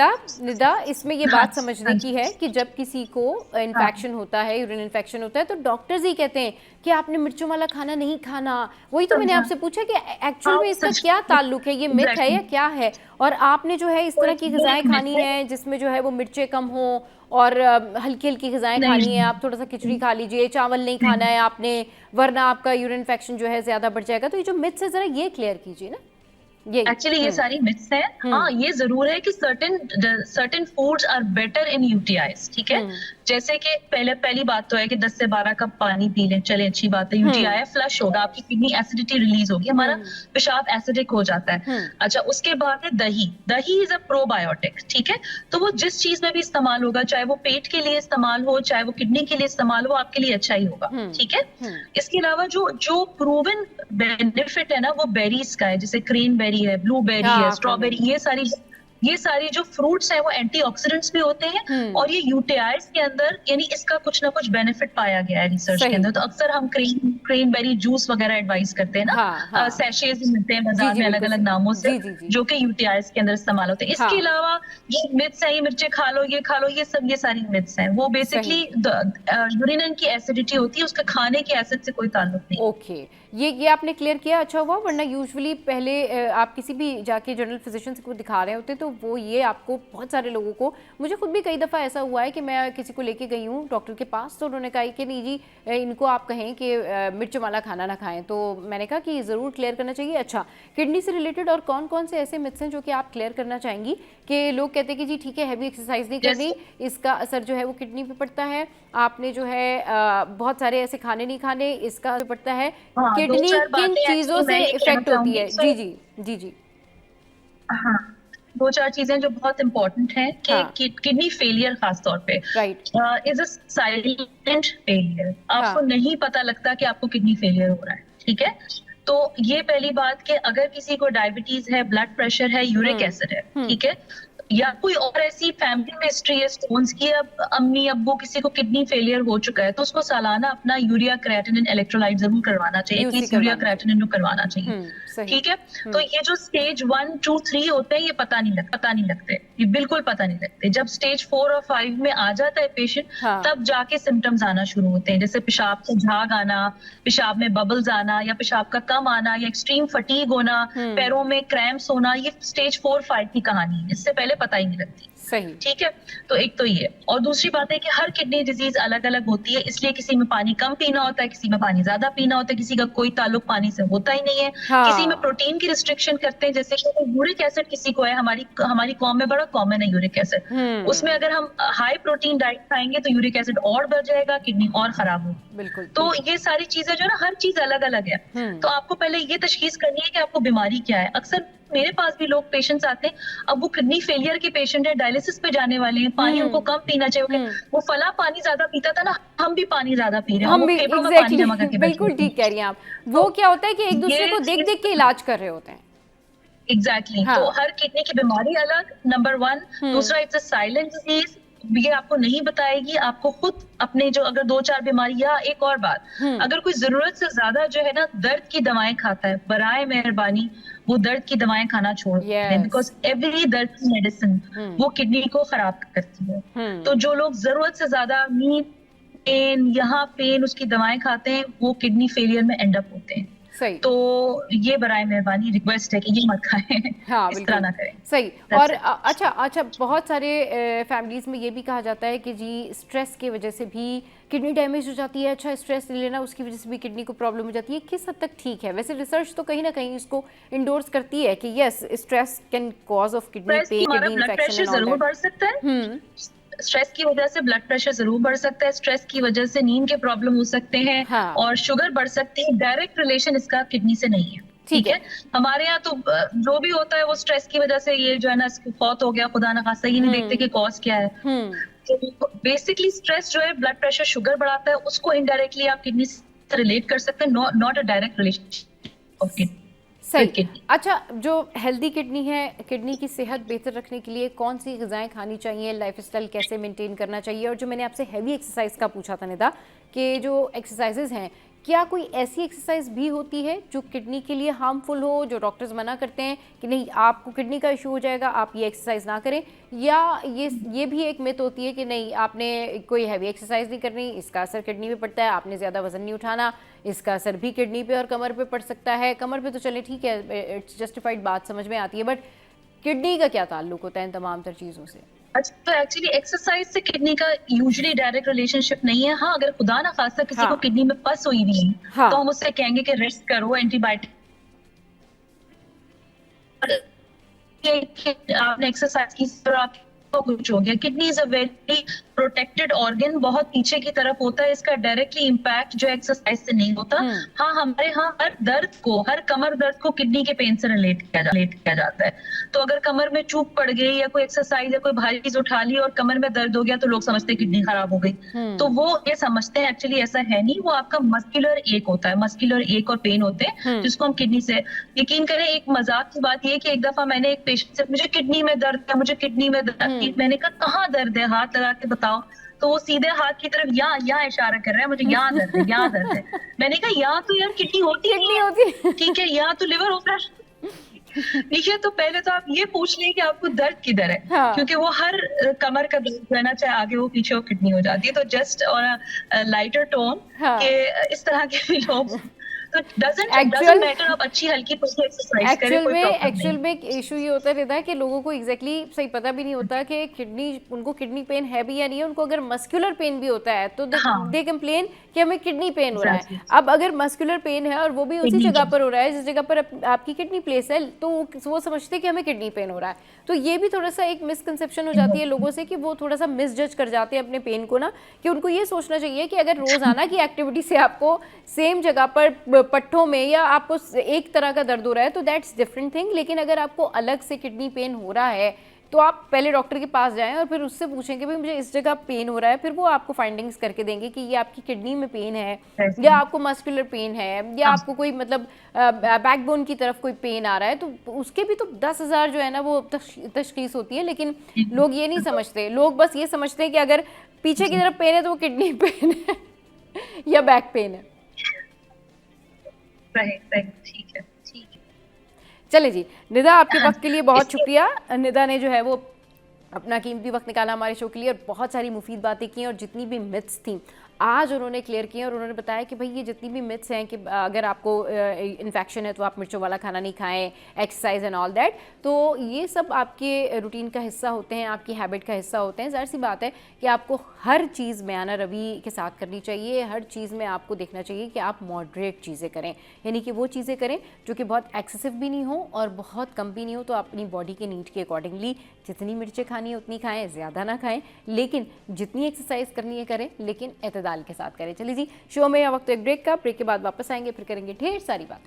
निदा इसमें ये बात समझने की है कि जब किसी को इन्फेक्शन होता है, यूरिन इन्फेक्शन होता है, तो डॉक्टर्स ही कहते हैं कि आपने मिर्चों वाला खाना नहीं खाना। वही तो मैंने आपसे पूछा कि एक्चुअल में इसका क्या ताल्लुक है, ये मिथ है या क्या है, और आपने जो है इस तरह की ग़िज़ाएं खानी है जिसमें जो है वो मिर्चें कम हो और हल्की हल्की ग़िज़ाएं खानी है। आप थोड़ा सा खिचड़ी खा लीजिए, चावल नहीं खाना है आपने, वरना आपका यूरिन इन्फेक्शन जो है ज़्यादा बढ़ जाएगा। तो ये जो मिथ्स है ज़रा ये क्लियर कीजिए ना। एक्चुअली ये सारी मिथ्स हैं। हाँ, ये जरूर है कि certain foods are better in UTIs, ठीक है। जैसे कि पहली बात तो है कि 10 से 12 कप पानी पी लें, चले अच्छी बात है। यूटीआई फ्लश होगा, आपकी किडनी एसिडिटी रिलीज होगी, हमारा पेशाब एसिडिक हो जाता है। अच्छा, उसके बाद है दही इज अ प्रोबायोटिक, ठीक है। तो वो जिस चीज में भी इस्तेमाल होगा, चाहे वो पेट के लिए इस्तेमाल हो, चाहे वो किडनी के लिए इस्तेमाल हो, आपके लिए अच्छा ही होगा, ठीक है। इसके अलावा जो प्रूवन बेनिफिट है ना, वो बेरीज का है, जैसे क्रेनबेरी है, ब्लूबेरी है, स्ट्रॉबेरी, ये सारी जो फ्रूट्स हैं वो एंटीऑक्सीडेंट्स भी होते हैं, और ये यूटीआईज के अंदर यानी इसका कुछ ना कुछ बेनिफिट पाया गया है रिसर्च के अंदर। तो अक्सर हम क्रेनबेरी जूस वगैरह एडवाइस करते हैं ना, सैशेज मिलते हैं बाजार में अलग अलग नामों से, जो कि यूटीआईज के अंदर इस्तेमाल होते हैं। इसके अलावा ये मिथ्स है, ये मिर्चें खा लो, ये सब ये सारी मिथ्स हैं। वो बेसिकली यूरिन की एसिडिटी होती है, उसका खाने के एसिड से कोई ताल्लुक नहीं। ओके, ये आपने क्लियर किया, अच्छा हुआ। वरना यूजुअली पहले आप किसी भी जाके जनरल फिजिशियन को दिखा रहे होते तो वो ये आपको, बहुत सारे लोगों को, मुझे खुद भी कई दफ़ा ऐसा हुआ है कि मैं किसी को लेके गई हूँ डॉक्टर के पास, तो उन्होंने कहा कि नहीं जी इनको आप कहें कि मिर्च वाला खाना ना खाएं। तो मैंने कहा कि ज़रूर क्लियर करना चाहिए। अच्छा, किडनी से रिलेटेड और कौन कौन से ऐसे मिथ्स हैं जो कि आप क्लियर करना चाहेंगी कि लोग कहते हैं कि जी ठीक है, हैवी एक्सरसाइज नहीं करनी, इसका असर जो है वो किडनी पे पड़ता है, आपने जो है बहुत सारे ऐसे खाने नहीं खाने, इसका असर पड़ता है, किडनी किन चीजों से इफेक्ट होती है? जी। हाँ, 2-4 चीजें जो बहुत इंपॉर्टेंट हैं कि किडनी फेलियर खास तौर पे इज अ साइलेंट फेलियर। आपको नहीं पता लगता कि आपको किडनी फेलियर हो रहा है, ठीक है। तो ये पहली बात कि अगर किसी को डायबिटीज है, ब्लड प्रेशर है, यूरिक एसिड है, ठीक है, या कोई और ऐसी फैमिली में हिस्ट्री है स्टोन्स की, अब अम्मी अब्बू किसी को किडनी फेलियर हो चुका है, तो उसको सालाना अपना यूरिया क्रिएटिनिन इलेक्ट्रोलाइट जरूर करवाना चाहिए, एटलीस्ट यूरिया क्रिएटिनिन करवाना चाहिए, ठीक है। तो ये जो स्टेज 1, 2, 3 होते हैं, ये पता नहीं लगते, ये बिल्कुल पता नहीं लगते। जब स्टेज 4 और 5 में आ जाता है पेशेंट, तब जाके सिम्टम्स आना शुरू होते हैं, जैसे पेशाब से झाग आना, पेशाब में बबल्स आना, या पेशाब का कम आना, या एक्सट्रीम फटीग होना, पैरों में क्रैम्प्स होना। ये स्टेज 4-5 की कहानी है, इससे पहले पता ही नहीं लगती, सही, ठीक है। तो एक तो ये, और दूसरी बात है कि हर किडनी डिजीज अलग अलग होती है, इसलिए किसी में पानी कम पीना होता है, किसी में पानी ज्यादा पीना होता है, किसी का कोई ताल्लुक पानी से होता ही नहीं है। किसी में प्रोटीन की रिस्ट्रिक्शन करते हैं, जैसे यूरिक एसिड किसी को है, हमारी कॉम में बड़ा कॉमन है यूरिक एसिड, उसमें अगर हम हाई प्रोटीन डाइट खाएंगे तो यूरिक एसिड और बढ़ जाएगा, किडनी और खराब होगी। बिल्कुल। तो ये सारी चीजें जो है ना, हर चीज अलग अलग है। तो आपको पहले ये तशखीस करनी है कि आपको बीमारी क्या है। अक्सर मेरे पास भी लोग पेशेंट्स आते हैं, अब वो किडनी फेलियर के पेशेंट है, डायलिसिस पे जाने वाले हैं, पानी उनको कम पीना चाहिए, वो फला पानी ज्यादा पीता था ना, हम भी पानी ज्यादा पी रहे हैं, हम भी एग्जैक्टली, बिल्कुल ठीक कह रही हैं आप। वो क्या होता है कि एक दूसरे को देख देख के इलाज कर रहे होते हैं। एग्जैक्टली। तो हर किडनी की बीमारी अलग, नंबर 1। दूसरा, इट्स अ साइलेंट डिजीज, ये आपको नहीं बताएगी, आपको खुद अपने जो अगर 2-4 बीमारी, या एक और बात, अगर कोई जरूरत से ज्यादा जो है ना दर्द की दवाएं खाता है, बराए मेहरबानी वो दर्द की दवाएं खाना छोड़ दें, बिकॉज एवरी दर्द की मेडिसिन वो किडनी को खराब करती है। तो जो लोग जरूरत से ज्यादा नी पेन, यहाँ पेन, उसकी दवाएं खाते हैं, वो किडनी फेलियर में एंड अप होते हैं। सही। तो ये बराए मेहरबानी रिक्वेस्ट है कि ये मत खाएं, इस तरह ना करें। सही। और अच्छा, बहुत सारे फैमिलीज में ये भी कहा जाता है कि जी स्ट्रेस की वजह से भी किडनी डैमेज हो जाती है। अच्छा, स्ट्रेस लेना उसकी वजह से भी किडनी को प्रॉब्लम हो जाती है, किस हद तक ठीक है? वैसे रिसर्च तो कहीं ना कहीं इसको इंडोर्स करती है कि yes, stress can cause of kidney pain, kidney infection. जरूर बढ़ सकता है, स्ट्रेस की वजह से ब्लड प्रेशर जरूर बढ़ सकता है, स्ट्रेस की वजह से नींद के प्रॉब्लम हो सकते हैं, हाँ। और शुगर बढ़ सकती है। डायरेक्ट रिलेशन इसका किडनी से नहीं है, ठीक है। हमारे यहाँ तो जो भी होता है वो स्ट्रेस की वजह से, ये जो है ना फौत हो गया खुदा ना खास्ता, ये नहीं देखते कि कॉज क्या है। तो बेसिकली स्ट्रेस जो है ब्लड प्रेशर शुगर बढ़ाता है, उसको इनडायरेक्टली आप किडनी से रिलेट कर सकते हैं, not a direct relationship of kidney. सही। अच्छा, जो हेल्दी किडनी है, किडनी की सेहत बेहतर रखने के लिए कौन सी ग़िज़ाएँ खानी चाहिए, लाइफस्टाइल कैसे मेंटेन करना चाहिए, और जो मैंने आपसे हैवी एक्सरसाइज का पूछा था निदा, कि जो एक्सरसाइजेज हैं, क्या कोई ऐसी एक्सरसाइज भी होती है जो किडनी के लिए हार्मफुल हो, जो डॉक्टर्स मना करते हैं कि नहीं आपको किडनी का इशू हो जाएगा, आप ये एक्सरसाइज ना करें, या ये भी एक मिथ होती है कि नहीं आपने कोई हैवी एक्सरसाइज नहीं करनी, इसका असर किडनी पे पड़ता है, आपने ज़्यादा वजन नहीं उठाना, इसका असर भी किडनी पे और कमर पे पड़ सकता है। कमर पे तो चले ठीक है, इट्स जस्टिफाइड, बात समझ में आती है, बट किडनी का क्या ताल्लुक होता है इन तमाम तर चीज़ों से? अच्छा, तो एक्चुअली एक्सरसाइज से किडनी का यूजुअली डायरेक्ट रिलेशनशिप नहीं है। हाँ, अगर खुदा ना खास्ता किसी को किडनी में पस हुई भी है, तो हम उससे कहेंगे कि रेस्ट करो, एंटीबायोटिक आपने एक्सरसाइज की, आपको कुछ हो गया। Kidney is a very protected organ, बहुत पीछे की तरफ होता है, इसका डायरेक्टली इम्पैक्ट जो एक्सरसाइज से नहीं होता। हाँ, हमारे यहाँ हर दर्द को, हर कमर दर्द को किडनी के पेन से रिलेट किया जाता है। तो अगर कमर में चूक पड़ गई या कोई एक्सरसाइज या कोई भारी चीज उठा ली और कमर में दर्द हो गया, तो लोग समझते हैं किडनी खराब हो गई। तो वो ये समझते हैं, एक्चुअली ऐसा है नहीं, वो आपका मस्कुलर एक होता है, मस्कुलर एक और पेन होते हैं, जिसको हम किडनी से, यकीन करें एक मजाक की बात ये कि एक दफा मैंने एक पेशेंट से, मुझे किडनी में दर्द है, मुझे किडनी में दर्द, मैंने कहा कहाँ दर्द है, हाथ लगा के बताओ। तो वो सीधे हाथ की तरफ यहाँ इशारा कर रहा है, मुझे यहाँ दर्द है, यहाँ दर्द है। मैंने कहा यहाँ तो यार किडनी होती है, ठीक है, यहाँ तो लिवर होता है। देखिए, तो पहले तो आप ये पूछ लें कि आपको दर्द किधर है, क्योंकि वो हर कमर का दर्द रहना, चाहे आगे वो पीछे वो किडनी हो जाती है। तो जस्ट ऑन लाइटर टोन के इस तरह के लोग, तो doesn't matter, आप अच्छी हल्की एक्सरसाइज करें, कोई प्रॉब्लम नहीं। एक्चुअल में इशू ये होता रहता है कि लोगों को एग्जैक्टली सही पता भी नहीं होता कि उनको किडनी पेन है भी या नहीं है। उनको अगर मस्कुलर पेन भी होता है तो दे कंप्लेन कि हमें किडनी पेन हो रहा है। अब अगर मस्कुलर पेन है और वो भी उसी जगह पर हो रहा है जिस जगह पर आपकी किडनी प्लेस है, तो वो समझते हैं कि हमें किडनी पेन हो रहा है। तो ये भी थोड़ा सा एक मिसकंसेप्शन हो जाती है लोगों से कि वो थोड़ा सा मिसजज कर जाते हैं अपने पेन को ना, कि उनको ये सोचना चाहिए कि अगर रोजाना की एक्टिविटी से आपको सेम जगह पर पट्टों में या आपको एक तरह का दर्द हो रहा है तो दैट्स डिफरेंट थिंग। लेकिन अगर आपको अलग से किडनी पेन हो रहा है तो आप पहले डॉक्टर के पास जाएं और फिर उससे पूछें कि भाई मुझे इस जगह पेन हो रहा है। फिर वो आपको फाइंडिंग्स करके देंगे कि ये आपकी किडनी में पेन है या आपको मस्कुलर पेन है या आपको कोई मतलब बैकबोन की तरफ कोई पेन आ रहा है। तो उसके भी तो 10,000 जो है ना वो तशखीस होती है। लेकिन लोग ये नहीं समझते, लोग बस ये समझते हैं कि अगर पीछे की तरफ पेन है तो वो किडनी पेन है या बैक पेन है। ठीक है। चले जी, निदा आपके वक्त के लिए बहुत शुक्रिया। निदा ने जो है वो अपना कीमती वक्त निकाला हमारे शो के लिए और बहुत सारी मुफीद बातें की और जितनी भी मिथ्स थी आज उन्होंने क्लियर किए और उन्होंने बताया कि भाई ये जितनी भी मिथ्स हैं कि अगर आपको इन्फेक्शन है तो आप मिर्चों वाला खाना नहीं खाएं, एक्सरसाइज एंड ऑल दैट, तो ये सब आपके रूटीन का हिस्सा होते हैं, आपकी हैबिट का हिस्सा होते हैं। ज़ाहिर सी बात है कि आपको हर चीज़ बयाना रवि के साथ करनी चाहिए, हर चीज़ में आपको देखना चाहिए कि आप मॉडरेट चीज़ें करें, यानी कि वो चीज़ें करें जो कि बहुत एक्सेसिव भी नहीं हो और बहुत कम भी नहीं हो। तो अपनी बॉडी के नीड के अकॉर्डिंगली जितनी मिर्चें खानी है उतनी खाएँ, ज़्यादा ना खाएँ, लेकिन जितनी एक्सरसाइज करनी है करें, लेकिन एतदाल के साथ करें। चलिए जी, शो में वक्त एक ब्रेक का, ब्रेक के बाद वापस आएंगे, फिर करेंगे ढेर सारी बात।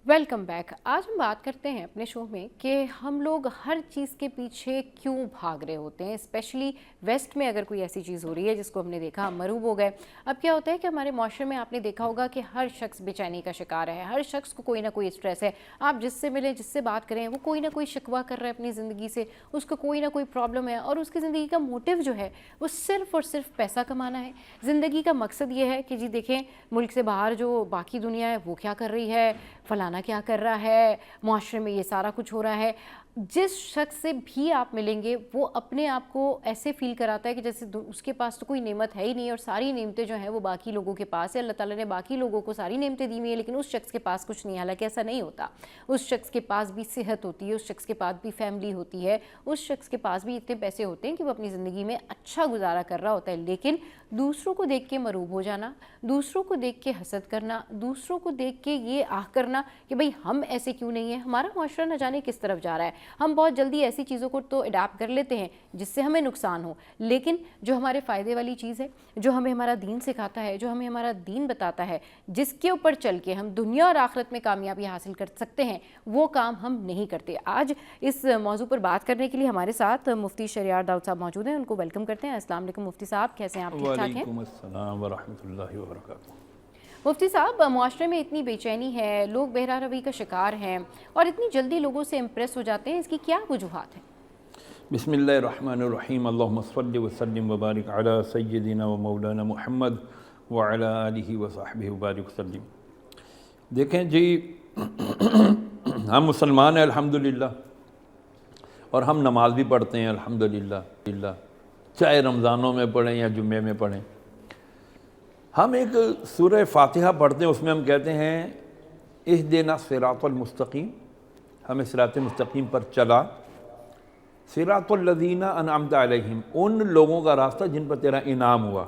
Welcome back. आज हम बात करते हैं अपने शो में कि हम लोग हर चीज़ के पीछे क्यों भाग रहे होते हैं। स्पेशली वेस्ट में अगर कोई ऐसी चीज़ हो रही है जिसको हमने देखा हम मरूब हो गए। अब क्या होता है कि हमारे माशरे में आपने देखा होगा कि हर शख्स बेचैनी का शिकार है, हर शख्स को कोई ना कोई स्ट्रेस है। आप जिससे मिलें, जिससे बात करें, वो कोई ना कोई शिकवा कर रहा है अपनी ज़िंदगी से, उसको कोई ना कोई प्रॉब्लम है और उसकी ज़िंदगी का मोटिव जो है वो सिर्फ़ और सिर्फ पैसा कमाना है। ज़िंदगी का मकसद ये है कि जी देखें मुल्क से बाहर जो बाकी दुनिया है वो क्या कर रही है, फलाना क्या कर रहा है, मुआशरे में ये सारा कुछ हो रहा है। जिस शख्स से भी आप मिलेंगे वो अपने आप को ऐसे फील कराता है कि जैसे उसके पास तो कोई नेमत है ही नहीं और सारी नेमतें जो हैं वो बाकी लोगों के पास है। अल्लाह ताला ने बाकी लोगों को सारी नेमतें दी हुई हैं लेकिन उस शख्स के पास कुछ नहीं है। हालांकि ऐसा नहीं होता, उस शख्स के पास भी सेहत होती है, उस शख्स के पास भी फैमिली होती है, उस शख्स के पास भी इतने पैसे होते हैं कि वो अपनी ज़िंदगी में अच्छा गुजारा कर रहा होता है। लेकिन दूसरों को देख के मरूब हो जाना, दूसरों को देख के हसद करना, दूसरों को देख के ये आह करना कि भाई हम ऐसे क्यों नहीं है, हमारा माशरा न जाने किस तरफ जा रहा है। हम बहुत जल्दी ऐसी चीज़ों को तो अडाप्ट कर लेते हैं जिससे हमें नुकसान हो, लेकिन जो हमारे फ़ायदे वाली चीज़ है, जो हमें हमारा दीन सिखाता है, जो हमें हमारा दीन बताता है, जिसके ऊपर चल के हम दुनिया और आखिरत में कामयाबी हासिल कर सकते हैं, वो काम हम नहीं करते। आज इस मौजू पर बात करने के लिए हमारे साथ मुफ्ती शरियार दाऊद साहब मौजूद हैं, उनको वेलकम करते हैं। अस्सलाम वालेकुम मुफ्ती साहब, कैसे हैं आप? ठीक ठाक हैं? वालेकुम अस्सलाम व रहमतुल्लाहि व बरकातुहू। मुफ्ती साहब, मुआशरे में इतनी बेचैनी है, लोग बहरा रवी का शिकार हैं और इतनी जल्दी लोगों से इम्प्रेस हो जाते हैं, इसकी क्या वजूहात हैं? बिस्मिल्लाहिर्रहमानिर्रहीम, अल्लाहुम्मा सल्लि व सल्लिम व बारिक अला सय्यिदिना व मौलाना मुहम्मद व अला आलिहि व सहबिहि व बारिक वसल्लिम। देखें जी, हम मुसलमान हैं अल्हम्दुलिल्लाह, और हम नमाज भी पढ़ते हैं अल्हम्दुलिल्लाह, चाहे रमज़ानों में पढ़ें या जुम्मे में पढ़ें। हम एक सूरह फातिहा पढ़ते हैं, उसमें हम कहते हैं इहदिना सिरातल मुस्तकीम, हमें सिरात मुस्तकीम पर चला, सिरातल लज़ीना अनअमता अलैहिम, उन लोगों का रास्ता जिन पर तेरा इनाम हुआ।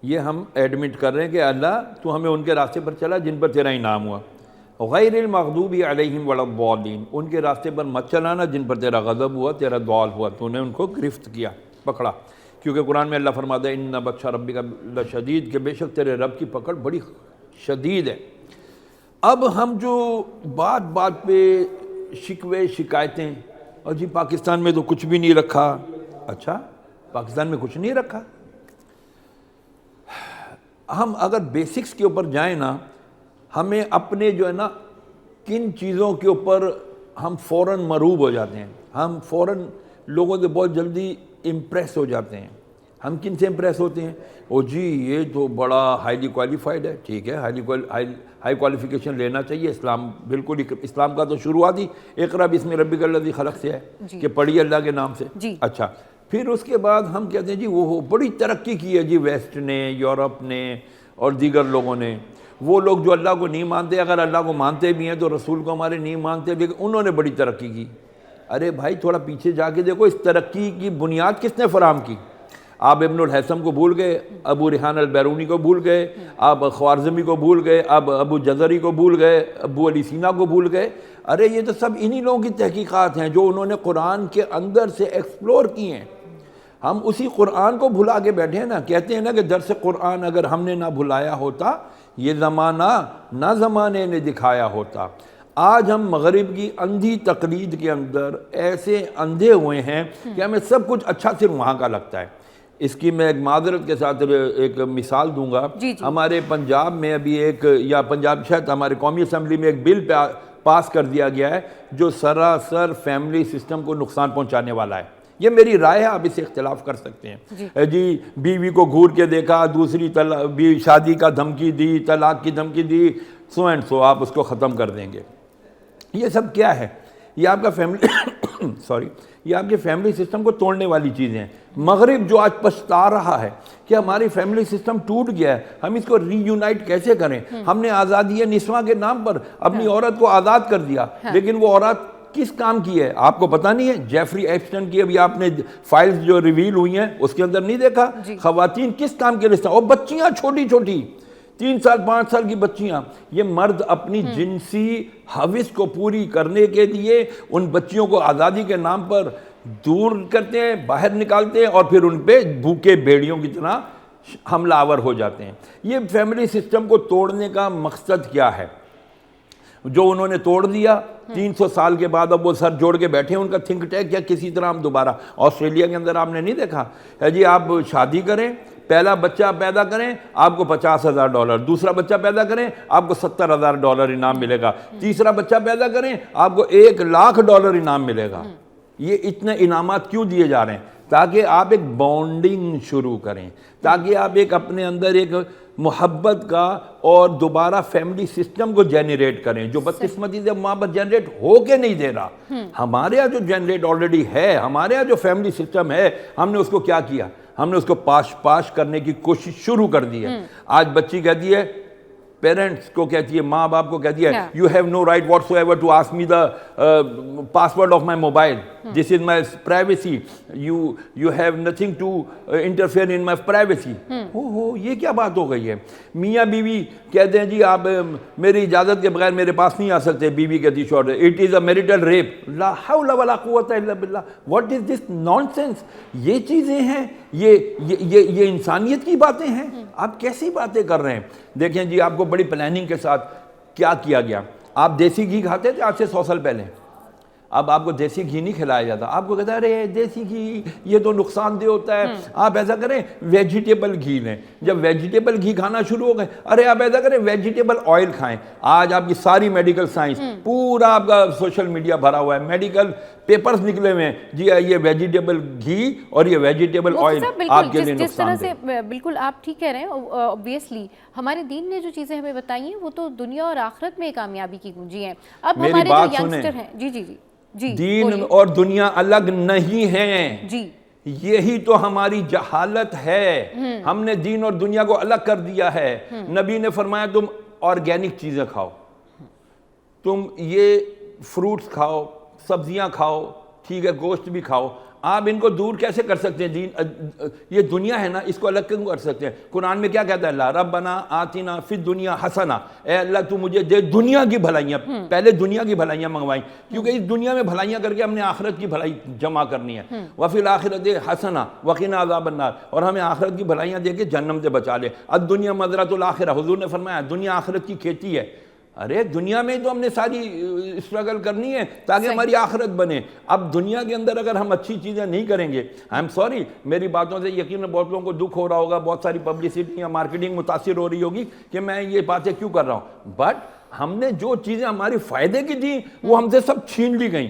ये हम एडमिट कर रहे हैं कि अल्लाह तू हमें उनके रास्ते पर चला जिन पर तेरा इनाम हुआ। गैरिल मग़दूबी अलैहिम वलद्दालीन, उनके रास्ते पर मत चलाना जिन पर तेरा गज़ब हुआ, तेरा दौल हुआ, तूने उनको गिरफ्त किया, पकड़ा। क्योंकि कुरान में अल्लाह फरमाता है इन्ना बत्शा रब्बिका लशदीद, के बेशक तेरे रब की पकड़ बड़ी शदीद है। अब हम जो बात बात पे शिकवे शिकायतें, और जी पाकिस्तान में तो कुछ भी नहीं रखा। अच्छा, पाकिस्तान में कुछ नहीं रखा? हम अगर बेसिक्स के ऊपर जाएं ना, हमें अपने जो है ना किन चीज़ों के ऊपर हम फ़ौरन मरूब हो जाते हैं, हम फ़ौरन लोगों से बहुत जल्दी इम्प्रेस हो जाते हैं। हम किन से इम्प्रेस होते हैं? ओ जी ये तो बड़ा हाईली क्वालिफाइड है, ठीक है, हाई क्वालिफिकेशन लेना चाहिए। इस्लाम बिल्कुल ही, इस्लाम का तो शुरुआत ही इक़रा बिस्मि रब्बिकल लज़ी खलक़ से है कि पढ़िए अल्लाह के नाम से। अच्छा, फिर उसके बाद हम कहते हैं जी वो बड़ी तरक्की की है जी वेस्ट ने, यूरोप ने और दीगर लोगों ने। वो लोग जो अल्लाह को नहीं मानते, अगर अल्लाह को मानते भी हैं तो रसूल को हमारे नहीं मानते, लेकिन उन्होंने बड़ी तरक्की की। अरे भाई थोड़ा पीछे जाके देखो, इस तरक्की की बुनियाद किसने फराहम की? आप इब्नुल हैसम को भूल गए, अबू रिहान अल बैरूनी को भूल गए, आप ख्वारज़मी को भूल गए, अब अबू जज़री को भूल गए, अबू अली सीना को भूल गए। अरे ये तो सब इन्हीं लोगों की तहकीकात हैं जो उन्होंने कुरान के अंदर से एक्सप्लोर किए हैं। हम उसी कुरान को भुला के बैठे हैं ना। कहते हैं ना कि दर्स कुरान अगर हमने ना भुलाया होता, ये ज़माना ना ज़माने ने दिखाया होता। आज हम मगरिब की अंधी तकलीद के अंदर ऐसे अंधे हुए हैं कि हमें सब कुछ अच्छा सिर्फ वहाँ का लगता है। इसकी मैं एक माजरत के साथ एक मिसाल दूंगा। हमारे पंजाब में अभी एक, या पंजाब शायद हमारे कौमी असम्बली में एक बिल पास कर दिया गया है जो सरासर फैमिली सिस्टम को नुकसान पहुँचाने वाला है। ये मेरी राय है, आप इससे इख्तिलाफ कर सकते हैं। जी बीवी को घूर के देखा, दूसरी भी शादी का धमकी दी, तलाक की धमकी दी, सो एंड सो, आप उसको ख़त्म कर देंगे। ये सब क्या है? ये आपका फैमिली सॉरी, ये आपके फैमिली सिस्टम को तोड़ने वाली चीज़ें हैं। मगरिब जो आज पछता रहा है कि हमारी फैमिली सिस्टम टूट गया है, हम इसको रीयूनाइट कैसे करें? हमने आज़ादी निस्वा के नाम पर अपनी औरत को आज़ाद कर दिया, लेकिन वो औरत किस काम की है आपको पता नहीं है। जेफरी एप्स्टाइन की अभी आपने फाइल्स जो रिवील हुई हैं उसके अंदर नहीं देखा? खवातीन किस काम के लिए, और बच्चियां छोटी छोटी 3 साल 5 साल की बच्चियां, ये मर्द अपनी जिनसी हविस को पूरी करने के लिए उन बच्चियों को आज़ादी के नाम पर दूर करते हैं, बाहर निकालते हैं, और फिर उन पे भूखे भेड़ियों की तरह हमलावर हो जाते हैं। ये फैमिली सिस्टम को तोड़ने का मकसद क्या है? जो उन्होंने तोड़ दिया 300 साल के बाद, अब वो सर जोड़ के बैठे हैं उनका थिंक टैंक, या किसी तरह हम दोबारा। ऑस्ट्रेलिया के अंदर आपने नहीं देखा है जी, आप शादी करें, पहला बच्चा पैदा करें आपको $50,000, दूसरा बच्चा पैदा करें आपको $70,000 इनाम मिलेगा, तीसरा बच्चा पैदा करें आपको $1,00,000 इनाम मिलेगा। ये इतने इनामात क्यों दिए जा रहे हैं? ताकि आप एक बॉन्डिंग शुरू करें, ताकि आप एक अपने अंदर एक मोहब्बत का और दोबारा फैमिली सिस्टम को जनरेट करें, जो बदकिस्मती से वहाँ पर जनरेट हो के नहीं दे रहा। हमारे यहाँ जो जनरेट ऑलरेडी है, हमारे यहाँ जो फैमिली सिस्टम है, हमने उसको क्या किया? हमने उसको पाश करने की कोशिश शुरू कर दी है। आज बच्ची कहती है पेरेंट्स को कहती है, माँ बाप को कहती है, Yeah. You have no right whatsoever to ask me the password of my mobile, this is my privacy, you have nothing to interfere in my privacy. हो ये क्या बात हो गई है? मियाँ बीवी कहते हैं जी आप मेरी इजाज़त के बगैर मेरे पास नहीं आ सकते, बीवी कहती short, it is a marital rape. ला हौला वला कुव्वता इल्ला बिल्लाह, व्हाट इज दिस नॉनसेंस? ये चीज़ें हैं, ये इंसानियत की बातें हैं? आप कैसी बातें कर रहे हैं? देखें जी, आपको बड़ी प्लानिंग के साथ क्या किया गया। आप देसी घी खाते थे आज से 100 साल पहले, अब आपको देसी घी नहीं खिलाया जाता, आपको कहता है अरे देसी घी ये तो नुकसानदेह होता है, आप ऐसा करें वेजिटेबल घी लें। जब वेजिटेबल घी खाना शुरू हो गए, अरे आप ऐसा करें वेजिटेबल ऑयल खाएं। आज आपकी सारी मेडिकल साइंस, पूरा आपका सोशल मीडिया भरा हुआ है, मेडिकल पेपर्स निकले हुए हैं जी, ये वेजिटेबल घी और ये वेजिटेबल ऑयल आपके लिए जिस तरह से नुकसानदेह। बिल्कुल आप ठीक कह रहे हैं। ऑब्वियसली हमारे दीन ने जो चीजें हमें बताई हैं वो तो दुनिया और आखिरत में कामयाबी की कुंजी हैं। अब मेरी हमारे बात जो सुने। यंगस्टर हैं, जी जी जी जी, दीन बोलिए। और दुनिया अलग नहीं है जी, यही तो हमारी जहालत है। हमने दीन और दुनिया को अलग कर दिया है। नबी ने फरमाया तुम ऑर्गेनिक चीजें खाओ, तुम ये फ्रूट्स खाओ, सब्जियां खाओ, ठीक है, गोश्त भी खाओ। आप इनको दूर कैसे कर सकते हैं? दीन ये दुनिया है ना, इसको अलग क्यों कर सकते हैं? कुरान में क्या कहता है? ला रब्बना आतिना फिद दुनिया हसना, ए अल्लाह तू मुझे दे दुनिया की भलाइयाँ। पहले दुनिया की भलाइयाँ मंगवाई, क्योंकि इस दुनिया में भलाइयाँ करके हमने आखिरत की भलाई जमा करनी है। वफिल आखिरत हसना वकीना अज़ाबन नार, और हमें आखिरत की भलाइयाँ दे के जन्नम से बचा ले। अब दुनिया मज़रतुल आखिरा, हुजूर ने फरमाया दुनिया आखिरत की खेती है। अरे दुनिया में तो हमने सारी स्ट्रगल करनी है ताकि हमारी आखिरत बने। अब दुनिया के अंदर अगर हम अच्छी चीज़ें नहीं करेंगे, आई एम सॉरी, मेरी बातों से यकीन बहुत लोगों को दुख हो रहा होगा, बहुत सारी पब्लिसिटी या मार्केटिंग मुतासिर हो रही होगी कि मैं ये बातें क्यों कर रहा हूँ, बट हमने जो चीज़ें हमारी फ़ायदे की थी वो हमसे सब छीन ली गई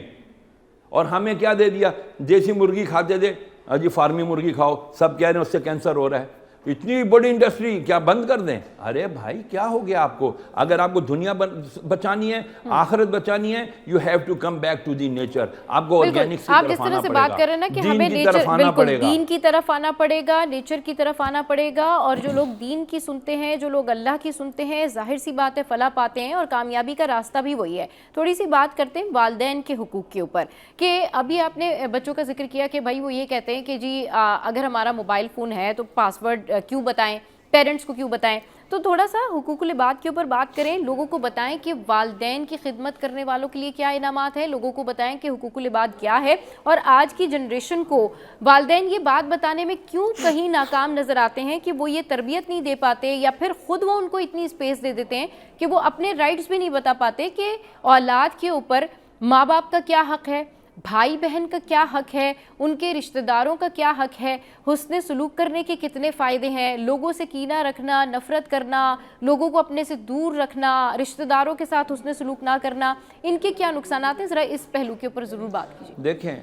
और हमें क्या दे दिया? देसी मुर्गी खाते थे, अजी फार्मी मुर्गी खाओ, सब कह रहे हैं उससे कैंसर हो रहा है। इतनी बड़ी इंडस्ट्री क्या बंद कर दें? अरे भाई क्या हो गया आपको? अगर आपको दुनिया बचानी है, आखिरत बचानी है, you have to come back to the nature. आपको ऑर्गेनिक की आप तरफ जिस तरह आना से पड़ेगा, बात कर रहे हैं ना कि दीन हमें की नेचर, तरफ आना बिल्कुल पड़ेगा। दीन की तरफ आना पड़ेगा, नेचर की तरफ आना पड़ेगा। और जो लोग दीन की सुनते हैं, जो लोग अल्लाह की सुनते हैं, जाहिर सी बात है फलाह पाते हैं और कामयाबी का रास्ता भी वही है। थोड़ी सी बात करते हैं वालिदैन के हुकूक के ऊपर कि अभी आपने बच्चों का जिक्र किया कि भाई वो ये कहते हैं कि जी अगर हमारा मोबाइल फ़ोन है तो पासवर्ड क्यों बताएं, पेरेंट्स को क्यों बताएं। तो थोड़ा सा हुकूकुल इबाद के ऊपर बात करें, लोगों को बताएं कि वालिदैन की खिदमत करने वालों के लिए क्या इनामात है, लोगों को बताएं कि हुकूकुल इबाद क्या है, और आज की जनरेशन को वालिदैन ये बात बताने में क्यों कहीं नाकाम नज़र आते हैं कि वो ये तरबियत नहीं दे पाते, या फिर ख़ुद वो उनको इतनी स्पेस दे देते हैं कि वो अपने राइट्स भी नहीं बता पाते कि औलाद के ऊपर माँ बाप का क्या हक़ है, भाई बहन का क्या हक है, उनके रिश्तेदारों का क्या हक है, हुस्ने सलूक करने के कितने फ़ायदे हैं, लोगों से कीना रखना, नफ़रत करना, लोगों को अपने से दूर रखना, रिश्तेदारों के साथ हुस्ने सलूक ना करना, इनके क्या नुकसान हैं? ज़रा इस पहलू के ऊपर ज़रूर बात कीजिए। देखें,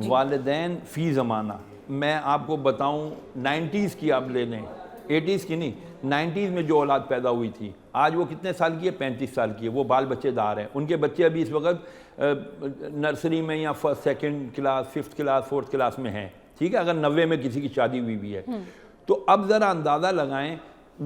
वालिदैन फ़ी ज़माना, मैं आपको बताऊं 90s की आप ले लें, 80s की नहीं, 90s में जो औलाद पैदा हुई थी, आज वो कितने साल की है? 35 साल की है। वो बाल बच्चेदार हैं, उनके बच्चे अभी इस वक्त नर्सरी में या first second class, fifth class, fourth class में हैं, ठीक है, अगर 90 में किसी की शादी हुई भी है। तो अब ज़रा अंदाज़ा लगाएं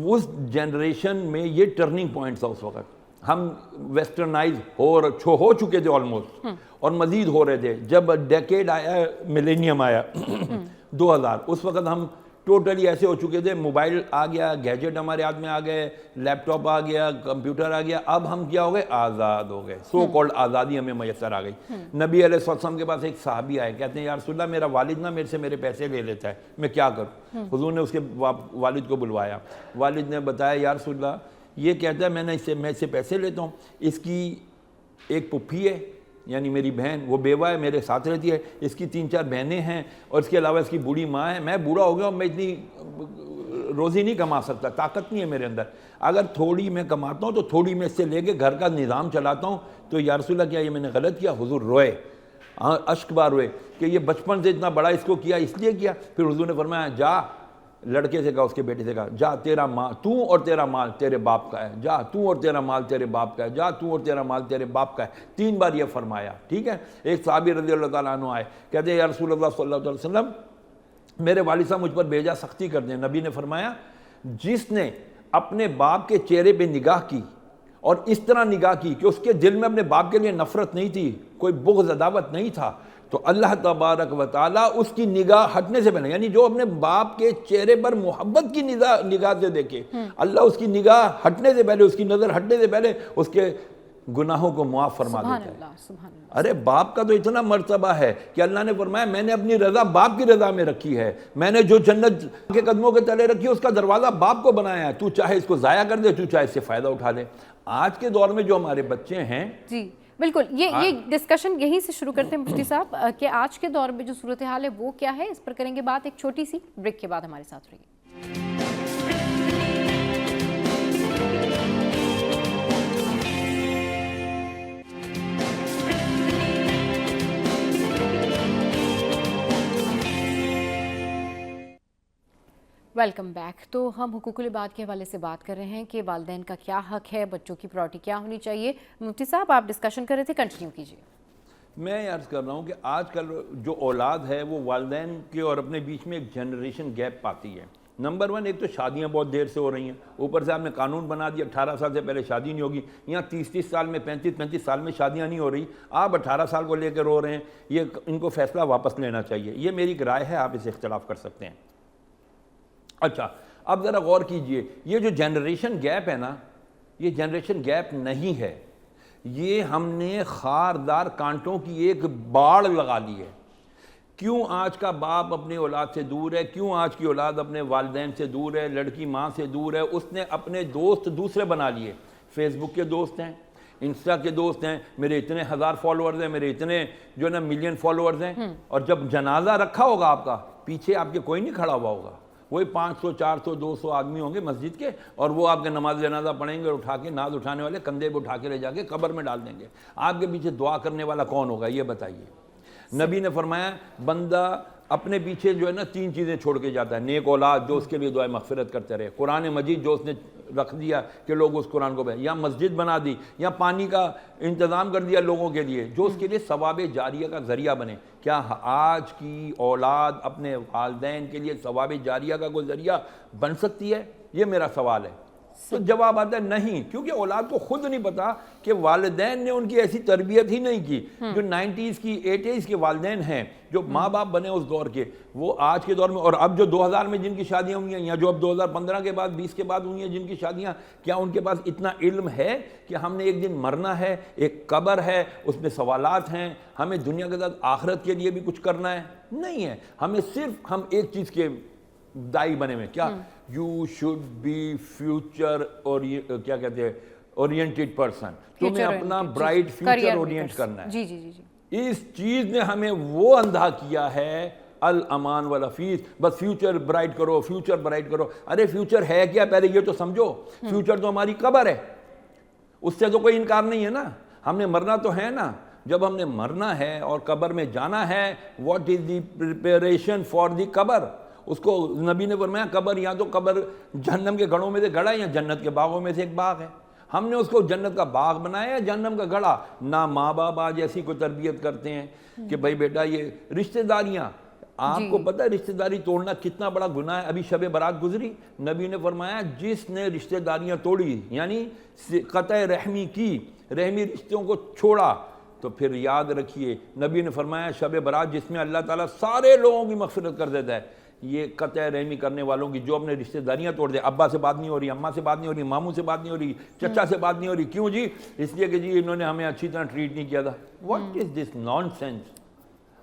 उस जनरेशन में ये टर्निंग पॉइंट्स था। उस वक्त हम वेस्टर्नाइज हो चुके थे ऑलमोस्ट, और मज़ीद हो रहे थे। जब डेकेड आया, मिलेनियम आया 2000, उस वक्त हम टोटली ऐसे हो चुके थे, मोबाइल आ गया, गैजेट हमारे हाथ में आ गए, लैपटॉप आ गया, कंप्यूटर आ गया। अब हम क्या हो गए? आज़ाद हो गए, सो कॉल्ड आज़ादी हमें मैसर आ गई। नबी अलैहिस्सलाम के पास एक सहाबी आए, कहते हैं या रसूलल्लाह, मेरा वालिद ना मेरे से मेरे पैसे ले लेता है, मैं क्या करूँ? हुजूर ने उसके वालिद को बुलवाया। वालिद ने बताया या रसूलल्लाह, ये कहता है मैं इससे पैसे लेता हूँ, इसकी एक पुप्पी है, यानी मेरी बहन, वो बेवा है, मेरे साथ रहती है, इसकी 3-4 बहनें हैं, और इसके अलावा इसकी बूढ़ी माँ है। मैं बूढ़ा हो गया हूँ, मैं इतनी रोज़ी नहीं कमा सकता, ताकत नहीं है मेरे अंदर। अगर थोड़ी मैं कमाता हूँ तो थोड़ी मैं इससे लेके घर का निज़ाम चलाता हूँ। तो या रसूलल्लाह, क्या ये मैंने गलत किया? हुजूर रोए, अश्क बार रोए कि ये बचपन से इतना बड़ा इसको किया, इसलिए किया। फिर हुजूर ने फरमाया, जा, लड़के से कहा, उसके बेटे से कहा, जा, तेरा माल, तू और तेरा माल तेरे बाप का है, जा, तू और तेरा माल तेरे बाप का है, जा, तू और तेरा माल तेरे बाप का है। 3 बार ये फरमाया, ठीक है। एक सहाबी रज़ियल्लाहु ताला अन्हु आए, कहते हैं या रसूलल्लाह सल्लल्लाहु अलैहि वसल्लम, मेरे वालिद साहब मुझ पर बेजा सख्ती कर दें। नबी ने फरमाया, जिसने अपने बाप के चेहरे पे निगाह की और इस तरह निगाह की कि उसके दिल में अपने बाप के लिए नफरत नहीं थी, कोई बुग़्ज़ अदावत नहीं था, तो अल्लाह तबारक व तआला उसकी निगाह हटने से पहले, यानी जो अपने बाप के चेहरे पर मोहब्बत की निगाह से देखे, अल्लाह उसकी निगाह हटने से पहले, उसकी नज़र हटने से पहले उसके गुनाहों को मुआफ़ फरमा देता है। अरे बाप का तो इतना मर्तबा है कि अल्लाह ने फरमाया मैंने अपनी रज़ा बाप की रज़ा में रखी है, मैंने जो जन्नत के कदमों के तले रखी है उसका दरवाज़ा बाप को बनाया है, तू चाहे इसको ज़ाया कर दे, तू चाहे इससे फ़ायदा उठा ले। आज के दौर में जो हमारे बच्चे हैं, जी बिल्कुल, ये डिस्कशन यहीं से शुरू करते हैं मुफ्ती साहब कि आज के दौर में जो सूरत हाल है वो क्या है, इस पर करेंगे बात एक छोटी सी ब्रेक के बाद। हमारे साथ रहिए। Welcome back. तो हम हुकूकुल इबाद के हवाले से बात कर रहे हैं कि वालिदैन का क्या हक है, बच्चों की प्रायोरिटी क्या होनी चाहिए। मुफ्ती साहब आप डिस्कशन कर रहे थे, कंटिन्यू कीजिए। मैं अर्ज़ कर रहा हूँ कि आजकल जो औलाद है वो वालिदैन के और अपने बीच में एक जनरेशन गैप पाती है। नंबर 1, एक तो शादियाँ बहुत देर से हो रही हैं, ऊपर से आपने कानून बना दिया 18 साल से पहले शादी नहीं होगी। यहाँ 30-30 साल में 35-35 साल में शादियाँ नहीं हो रही, आप 18 साल को लेकर रो रहे हैं। ये इनको फैसला वापस लेना चाहिए, ये मेरी राय है, आप इसे इख्तलाफ कर सकते हैं। अच्छा, अब ज़रा गौर कीजिए, ये जो जनरेशन गैप है ना, ये जनरेशन गैप नहीं है, ये हमने खारदार कांटों की एक बाड़ लगा ली है। क्यों आज का बाप अपनी औलाद से दूर है, क्यों आज की औलाद अपने वालिदैन से दूर है, लड़की माँ से दूर है? उसने अपने दोस्त दूसरे बना लिए। फेसबुक के दोस्त हैं, इंस्टा के दोस्त हैं, मेरे इतने 1000 फॉलोअर्स हैं, मेरे इतने जो है ना मिलियन फॉलोअर्स हैं, और जब जनाजा रखा होगा आपका, पीछे आपके कोई नहीं खड़ा हुआ होगा, वही 500, 400, 200 आदमी होंगे मस्जिद के, और वो आपके नमाज जनाजा पढ़ेंगे और उठा के नाज उठाने वाले कंधे पे उठा के ले जाके कब्र में डाल देंगे। आपके पीछे दुआ करने वाला कौन होगा, ये बताइए। नबी ने फरमाया बंदा अपने पीछे जो है ना 3 चीज़ें छोड़ के जाता है। नेक औलाद जो उसके लिए दुआ मगफिरत करते रहे, कुरान मजीद जो उसने रख दिया कि लोग उस कुरान को, या मस्जिद बना दी, या पानी का इंतज़ाम कर दिया लोगों के लिए जो उसके लिए सवाब जारिया का ज़रिया बने। क्या आज की औलाद अपने वालिदैन के लिए सवाब जारिया का कोई ज़रिया बन सकती है? ये मेरा सवाल है। तो जवाब आता है नहीं, क्योंकि औलाद को खुद नहीं पता कि वालिदैन ने उनकी ऐसी तरबियत ही नहीं की। जो 90s की 80s के वालिदैन हैं, जो माँ बाप बने उस दौर के, वो आज के दौर में, और अब जो 2000 में जिनकी शादियाँ हुई हैं, या जो अब 2015 के बाद 20 के बाद हुई हैं जिनकी शादियाँ, क्या उनके पास इतना इल्म है कि हमने एक दिन मरना है, एक कब्र है, उसमें सवालात हैं, हमें दुनिया के साथ आखिरत के लिए भी कुछ करना है? नहीं है। हमें सिर्फ हम एक चीज़ के दाई बने में, क्या यू शुड बी फ्यूचर, और क्या कहते हैं, ओरिएंटेड पर्सन। तुम्हें अपना ब्राइट फ्यूचर ओरिएंट करना है। जी जी जी जी। इस चीज ने हमें वो अंधा किया है, अल अमान वाला फीस, बस फ्यूचर ब्राइट करो, फ्यूचर ब्राइट करो। अरे फ्यूचर है क्या, पहले ये तो समझो। फ्यूचर तो हमारी कब्र है, उससे तो कोई इनकार नहीं है ना। हमने मरना तो है ना, जब हमने मरना है और कब्र में जाना है, what is the preparation for the कब्र? उसको नबी ने फरमाया कब्र या तो कब्र जहन्नम के गढ़ों में से गढ़ा है, या जन्नत के बागों में से एक बाग है। हमने उसको जन्नत का बाग बनाया या जहन्नम का गढ़ा? ना माँ बाप आज ऐसी कोई तरबियत करते हैं कि भाई बेटा ये रिश्तेदारियाँ, आपको पता है रिश्तेदारी तोड़ना कितना बड़ा गुनाह है। अभी शब बारात गुजरी, नबी ने फरमाया जिसने रिश्तेदारियाँ तोड़ी, यानी क़त्अ रहमी की, रहमी रिश्तों को छोड़ा, तो फिर याद रखिए नबी ने फरमाया शब बारात जिसमें अल्लाह ताला सारे लोगों की मग़फ़िरत कर देता है, ये क़त्अ रहमी करने वालों की जो अपने रिश्तेदारियां तोड़ दे। अब्बा से बात नहीं हो रही, अम्मा से बात नहीं हो रही, मामू से बात नहीं हो रही, चचा से बात नहीं हो रही, क्यों जी? इसलिए कि जी इन्होंने हमें अच्छी तरह ट्रीट नहीं किया था। What is this nonsense?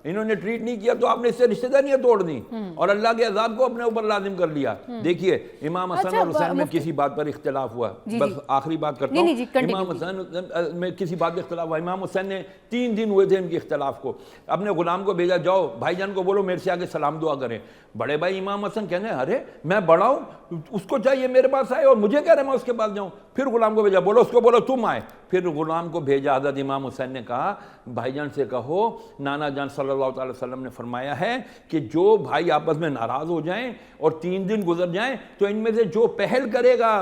इन्होंने ट्रीट नहीं किया तो आपने इससे रिश्तेदारियां तोड़ दी और अल्लाह के अज़ाब को अपने ऊपर लाजिम कर लिया। देखिए इमाम हसन और हुसैन में किसी बात पर इख्तिलाफ हुआ, बस आखिरी बात करता हूँ। इमाम हसन में किसी बात पर इख्तिलाफ हुआ, इमाम हुसैन ने 3 दिन हुए थे इनके इख्तिलाफ को, अपने गुलाम को भेजा, जाओ भाईजान को बोलो मेरे से आगे सलाम दुआ करें। बड़े भाई इमाम हसन कहने अरे मैं बड़ा हूँ, उसको चाहिए मेरे पास आए और मुझे कह रहे मैं उसके पास जाऊँ। फिर गुलाम को भेजा, बोलो उसको बोलो तुम आए। फिर गुलाम को भेजा, हज़रत इमाम हुसैन ने कहा भाईजान से कहो नाना जान सल्लल्लाहु अलैहि वसल्लम ने फरमाया है कि जो भाई आपस में नाराज़ हो जाएं और 3 दिन गुजर जाएं तो इनमें से जो पहल करेगा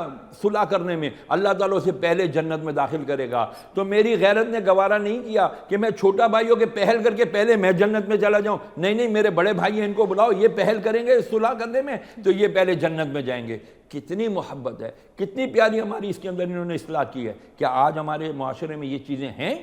सुलह करने में अल्लाह ताला उसे पहले जन्नत में दाखिल करेगा। तो मेरी गैरत ने गवारा नहीं किया कि मैं छोटा भाइयों के पहल करके पहले मैं जन्नत में चला जाऊँ। नहीं नहीं, मेरे बड़े भाई हैं, इनको बुलाओ, ये पहल करेंगे सुलह करने में तो ये पहले जन्नत में जाएंगे। कितनी मोहब्बत है, कितनी प्यारी हमारी इसके अंदर इन्होंने इस्लाह की है। क्या आज हमारे माशरे में ये चीज़ें हैं?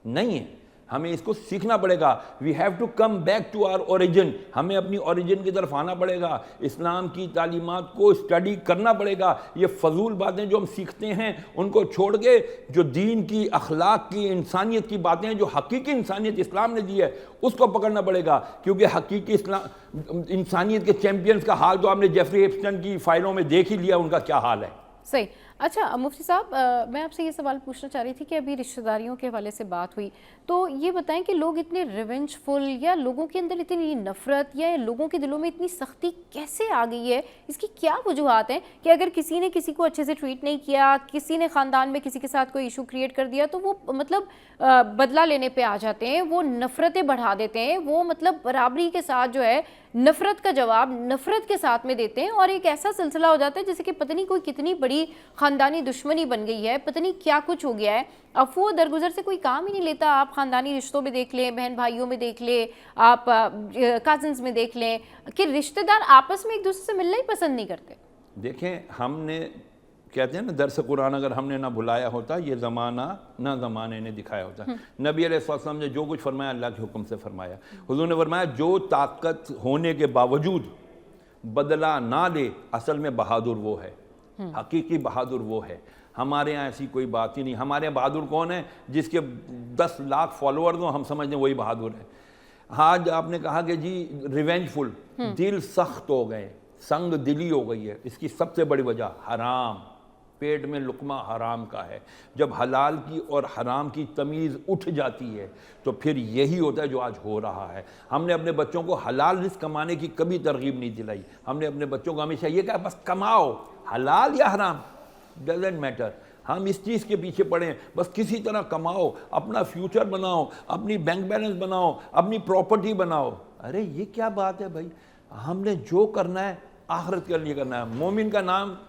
नहीं है। हमें इसको सीखना पड़ेगा। We have to come back to our origin. हमें अपनी ओरिजिन की तरफ आना पड़ेगा, इस्लाम की तालीमात को स्टडी करना पड़ेगा। ये फजूल बातें जो हम सीखते हैं उनको छोड़ के जो दीन की, अखलाक की, इंसानियत की बातें, जो हकीकी इंसानियत इस्लाम ने दी है उसको पकड़ना पड़ेगा। क्योंकि हकीकी इस्लाम इंसानियत के चैंपियंस का हाल तो आपने जेफरी एप्स्टाइन की फाइलों में देख ही लिया, उनका क्या हाल है। सही। अच्छा मुफ्ती साहब, मैं आपसे ये सवाल पूछना चाह रही थी कि अभी रिश्तेदारियों के हवाले से बात हुई, तो ये बताएं कि लोग इतने रिवेंजफुल, या लोगों के अंदर इतनी नफ़रत, या लोगों के दिलों में इतनी सख्ती कैसे आ गई है? इसकी क्या वजूहात हैं कि अगर किसी ने किसी को अच्छे से ट्रीट नहीं किया, किसी ने ख़ानदान में किसी के साथ कोई इशू क्रिएट कर दिया, तो वो मतलब बदला लेने पे आ जाते हैं, वो नफ़रतें बढ़ा देते हैं, वो मतलब बराबरी के साथ जो है नफ़रत का जवाब नफ़रत के साथ में देते हैं, और एक ऐसा सिलसिला हो जाता है जैसे कि पता नहीं कोई कितनी बड़ी ख़ानदानी दुश्मनी बन गई है, पता नहीं क्या कुछ हो गया है। अफवाह दरगुजर से कोई काम ही नहीं लेता। आप ख़ानदानी रिश्तों में देख लें, बहन भाइयों में देख लें, आप कज़न्स में देख लें कि रिश्तेदार आपस में एक दूसरे से मिलना ही पसंद नहीं करते। देखें, हमने कहते हैं ना, दरस कुरान अगर हमने ना बुलाया होता, ये ज़माना ना ज़माने ने दिखाया होता। नबी अलैहिस्सलाम ने जो कुछ फरमाया अल्लाह के हुक्म से फरमाया। हुज़ूर ने फरमाया जो ताकत होने के बावजूद बदला ना ले, असल में बहादुर वो है, हकीकी बहादुर वो है। हमारे यहाँ ऐसी कोई बात ही नहीं। हमारे यहाँ बहादुर कौन है? जिसके 10 लाख फॉलोअर्स हो, हम समझते हैं वही बहादुर है। आज आपने कहा कि जी रिवेंजफुल, दिल सख्त हो गए, संग दिली हो गई है। इसकी सबसे बड़ी वजह हराम, पेट में लुकमा हराम का है। जब हलाल की और हराम की तमीज़ उठ जाती है तो फिर यही होता है जो आज हो रहा है। हमने अपने बच्चों को हलाल रिस्क कमाने की कभी तरगीब नहीं दिलाई। हमने अपने बच्चों को हमेशा ये कहा बस कमाओ, हलाल या हराम डजंट मैटर। हम इस चीज़ के पीछे पड़े, बस किसी तरह कमाओ, अपना फ्यूचर बनाओ, अपनी बैंक बैलेंस बनाओ, अपनी प्रॉपर्टी बनाओ। अरे ये क्या बात है भाई? हमने जो करना है आखिरत के लिए करना है। मोमिन का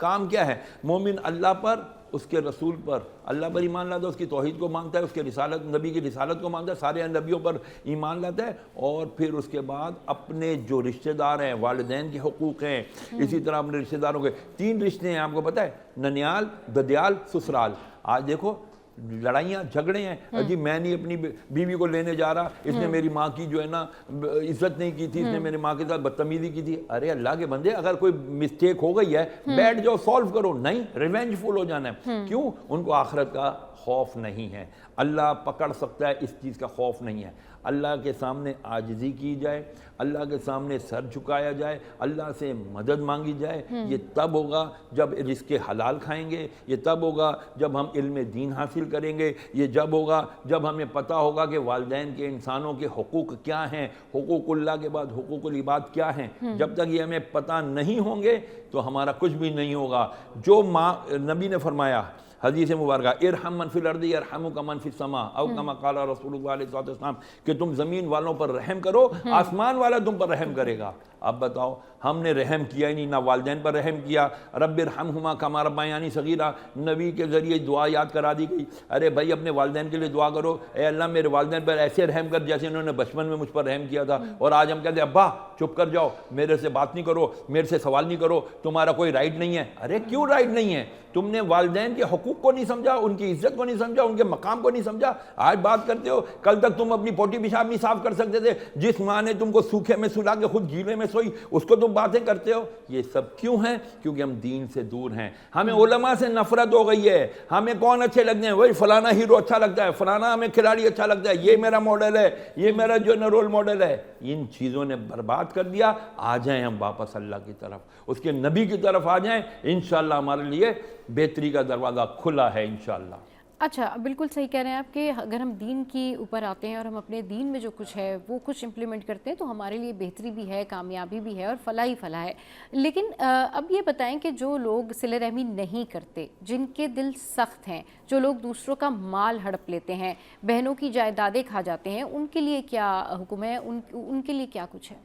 काम क्या है? मोमिन अल्लाह पर, उसके रसूल पर, अल्लाह पर ईमान लाता है, उसकी तौहीद को मानता है, उसके रिसालत, नबी की रिसालत को मानता है, सारे नबियों पर ईमान लाता है, और फिर उसके बाद अपने जो रिश्तेदार हैं, वालिदैन के हुकूक हैं, इसी तरह अपने रिश्तेदारों के 3 रिश्ते हैं, आपको पता है, ननियाल, ददियाल, ससुराल। आज देखो लड़ाइयाँ झगड़े हैं, जी मैं नहीं अपनी बीवी को लेने जा रहा, इसने मेरी माँ की जो है ना इज्जत नहीं की थी, इसने मेरी माँ के साथ बदतमीजी की थी। अरे अल्लाह के बंदे, अगर कोई मिस्टेक हो गई है बैठ जाओ, सॉल्व करो। नहीं, रिवेंजफुल हो जाना है। क्यों? उनको आखिरत का खौफ नहीं है। अल्लाह पकड़ सकता है, इस चीज़ का खौफ नहीं है। अल्लाह के सामने आजिज़ी की जाए, अल्लाह के सामने सर झुकाया जाए, अल्लाह से मदद मांगी जाए। ये तब होगा जब रिज़्क़े हलाल खाएंगे, ये तब होगा जब हम इल्म दीन हासिल करेंगे, ये जब होगा जब हमें पता होगा कि वालिदैन के, इंसानों के हुकूक क्या हैं, हुकूकुल्लाह के बाद हुकूकुल इबाद क्या हैं। जब तक ये हमें पता नहीं होंगे तो हमारा कुछ भी नहीं होगा। जो माँ, नबी ने फरमाया हदीस मुबारक, इरहम मन फिल अर्दी यरहमुका मन फिस समा, औ कमा क़ाला रसूलुल्लाह अलैहि वसल्लम, कि तुम ज़मीन वालों पर रहम करो, आसमान वाला तुम पर रहम करेगा। अब बताओ, हमने रहम किया ही नहीं, ना वालिदैन पर रहम किया। रब्बिरहमहुमा कमा रब्बयानी सगीरा, नबी के ज़रिए दुआ याद करा दी गई। अरे भाई अपने वालिदैन के लिए दुआ करो, ए अल्लाह मेरे वालिदैन पर ऐसे रहम कर जैसे उन्होंने बचपन में मुझ पर रहम किया था। और आज हम कहते हैं अब्बा चुप कर जाओ, मेरे से बात नहीं करो, मेरे से सवाल नहीं करो, तुम्हारा कोई राइट नहीं है। अरे क्यों राइट नहीं है? तुमने वालिदैन के हुकूक को नहीं समझा, उनकी इज्जत को नहीं समझा, उनके मकाम को नहीं समझा। आज बात करते हो, कल तक तुम अपनी पोटी पेशाब नहीं साफ कर सकते थे। जिस माँ ने तुमको सूखे में सुला के खुद गीले में सोई, उसको तुम बातें करते हो। ये सब क्यों है? क्योंकि हम दीन से दूर हैं। हमें उलमा से नफरत हो गई है। हमें कौन अच्छे लगते हैं? वही फलाना हीरो अच्छा लगता है, फलाना हमें खिलाड़ी अच्छा लगता है, ये मेरा मॉडल है, ये मेरा जो है रोल मॉडल है। इन चीज़ों ने बर्बाद कर दिया। आ जाएं हम वापस अल्लाह की तरफ, उसके नबी की तरफ आ जाएं। इंशाअल्लाह हमारे लिए बेहतरी का दरवाज़ा खुला है इंशाअल्लाह। अच्छा, बिल्कुल सही कह रहे हैं आप कि अगर हम दीन के ऊपर आते हैं और हम अपने दीन में जो कुछ है वो कुछ इम्प्लीमेंट करते हैं तो हमारे लिए बेहतरी भी है, कामयाबी भी है और फलाह ही फलाह है। लेकिन अब ये बताएं कि जो लोग सिले रहमी नहीं करते, जिनके दिल सख्त हैं, जो लोग दूसरों का माल हड़प लेते हैं, बहनों की जायदादें खा जाते हैं, उनके लिए क्या हुक्म है? उनके लिए क्या कुछ है?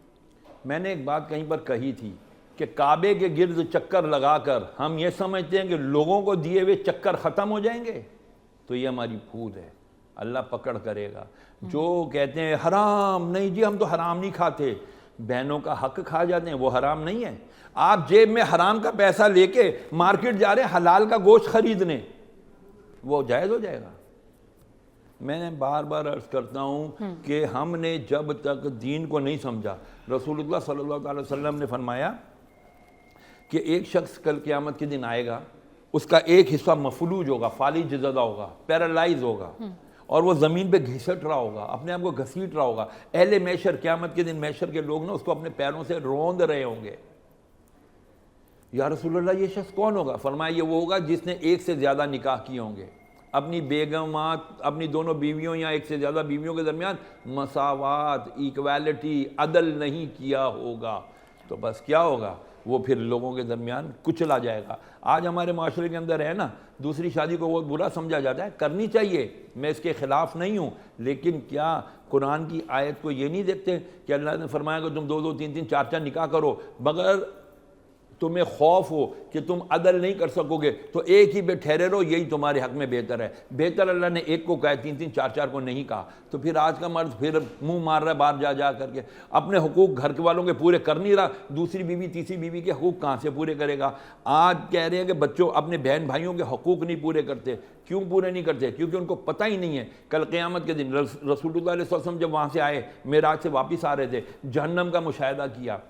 मैंने एक बात कहीं पर कही थी कि काबे के गिर्द चक्कर लगाकर हम ये समझते हैं कि लोगों को दिए हुए चक्कर ख़त्म हो जाएंगे, तो ये हमारी भूल है। अल्लाह पकड़ करेगा। जो कहते हैं हराम नहीं जी, हम तो हराम नहीं खाते, बहनों का हक खा जाते हैं, वो हराम नहीं है। आप जेब में हराम का पैसा लेके मार्केट जा रहे हैं हलाल का गोश्त खरीदने, वो जायज़ हो जाएगा? मैंने बार बार अर्ज करता हूँ कि हमने जब तक दीन को नहीं समझा, रसूलुल्लाह सल्लल्लाहु अलैहि वसल्लम ने फरमाया कि एक शख्स कल क़यामत के दिन आएगा, उसका एक हिस्सा मफलूज होगा, फालिज ज़दा होगा, पैरालाइज होगा, और वो ज़मीन पे घिसट रहा होगा, अपने आप को घसीट रहा होगा। अहले मैशर, क़यामत के दिन मैशर के लोग ना उसको अपने पैरों से रौंद रहे होंगे। या रसूलुल्लाह ये शख्स कौन होगा? फरमाया ये वो होगा जिसने एक से ज़्यादा निकाह किए होंगे, अपनी बेगमात, अपनी दोनों बीवियों या एक से ज़्यादा बीवियों के दरमियान मसावात, इक्वालिटी, अदल नहीं किया होगा। तो बस क्या होगा? वो फिर लोगों के दरमियान कुचला जाएगा। आज हमारे माशरे के अंदर है ना, दूसरी शादी को बहुत बुरा समझा जाता है, करनी चाहिए, मैं इसके ख़िलाफ़ नहीं हूँ, लेकिन क्या कुरान की आयत को ये नहीं देखते कि अल्लाह ने फरमाया कि तुम 2-2, 3-3, 4-4 निकाह करो, मगर तुम्हें खौफ हो कि तुम अदल नहीं कर सकोगे तो एक ही पे ठहरे रहो, यही तुम्हारे हक में बेहतर है। बेहतर अल्लाह ने एक को कहा, 3-3, 4-4 को नहीं कहा। तो फिर आज का मर्द फिर मुंह मार रहा है बाहर जा जा करके, अपने हुकूक घर के वालों के पूरे कर नहीं रहा, दूसरी बीवी तीसरी बीवी के हुकूक कहाँ से पूरे करेगा? आज कह रहे हैं कि बच्चों अपने बहन भाइयों के हुकूक नहीं पूरे करते। क्यों पूरे नहीं करते? क्योंकि उनको पता ही नहीं है। कल क़यामत के दिन रसूलुल्लाह सल्लल्लाहु अलैहि वसल्लम जब वहाँ से आए, मेराज से वापस आ रहे थे, जहन्नम का मुशाहिदा किया।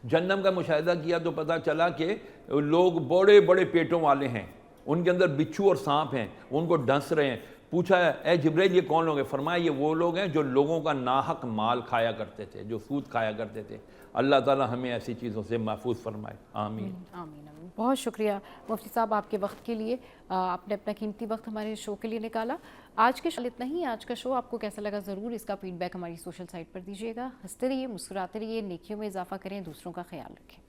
जहन्नम का मुशाहिदा किया तो पता चला कि लोग बड़े बड़े पेटों वाले हैं, उनके अंदर बिच्छू और सांप हैं, उनको डंस रहे हैं। पूछा, ए जिब्राइल ये कौन लोग हैं? फरमाया ये वो लोग हैं जो लोगों का नाहक माल खाया करते थे, जो सूद खाया करते थे। अल्लाह ताला हमें ऐसी चीज़ों से महफूज फरमाए, आमीन आमीन आमीन। बहुत शुक्रिया मुफ्ती साहब आपके वक्त के लिए, आपने अपना कीमती वक्त हमारे शो के लिए निकाला। आज के शो इतना ही। आज का शो आपको कैसा लगा ज़रूर इसका फीडबैक हमारी सोशल साइट पर दीजिएगा। हंसते रहिए, मुस्कुराते रहिए, नेकियों में इजाफा करें, दूसरों का ख्याल रखें।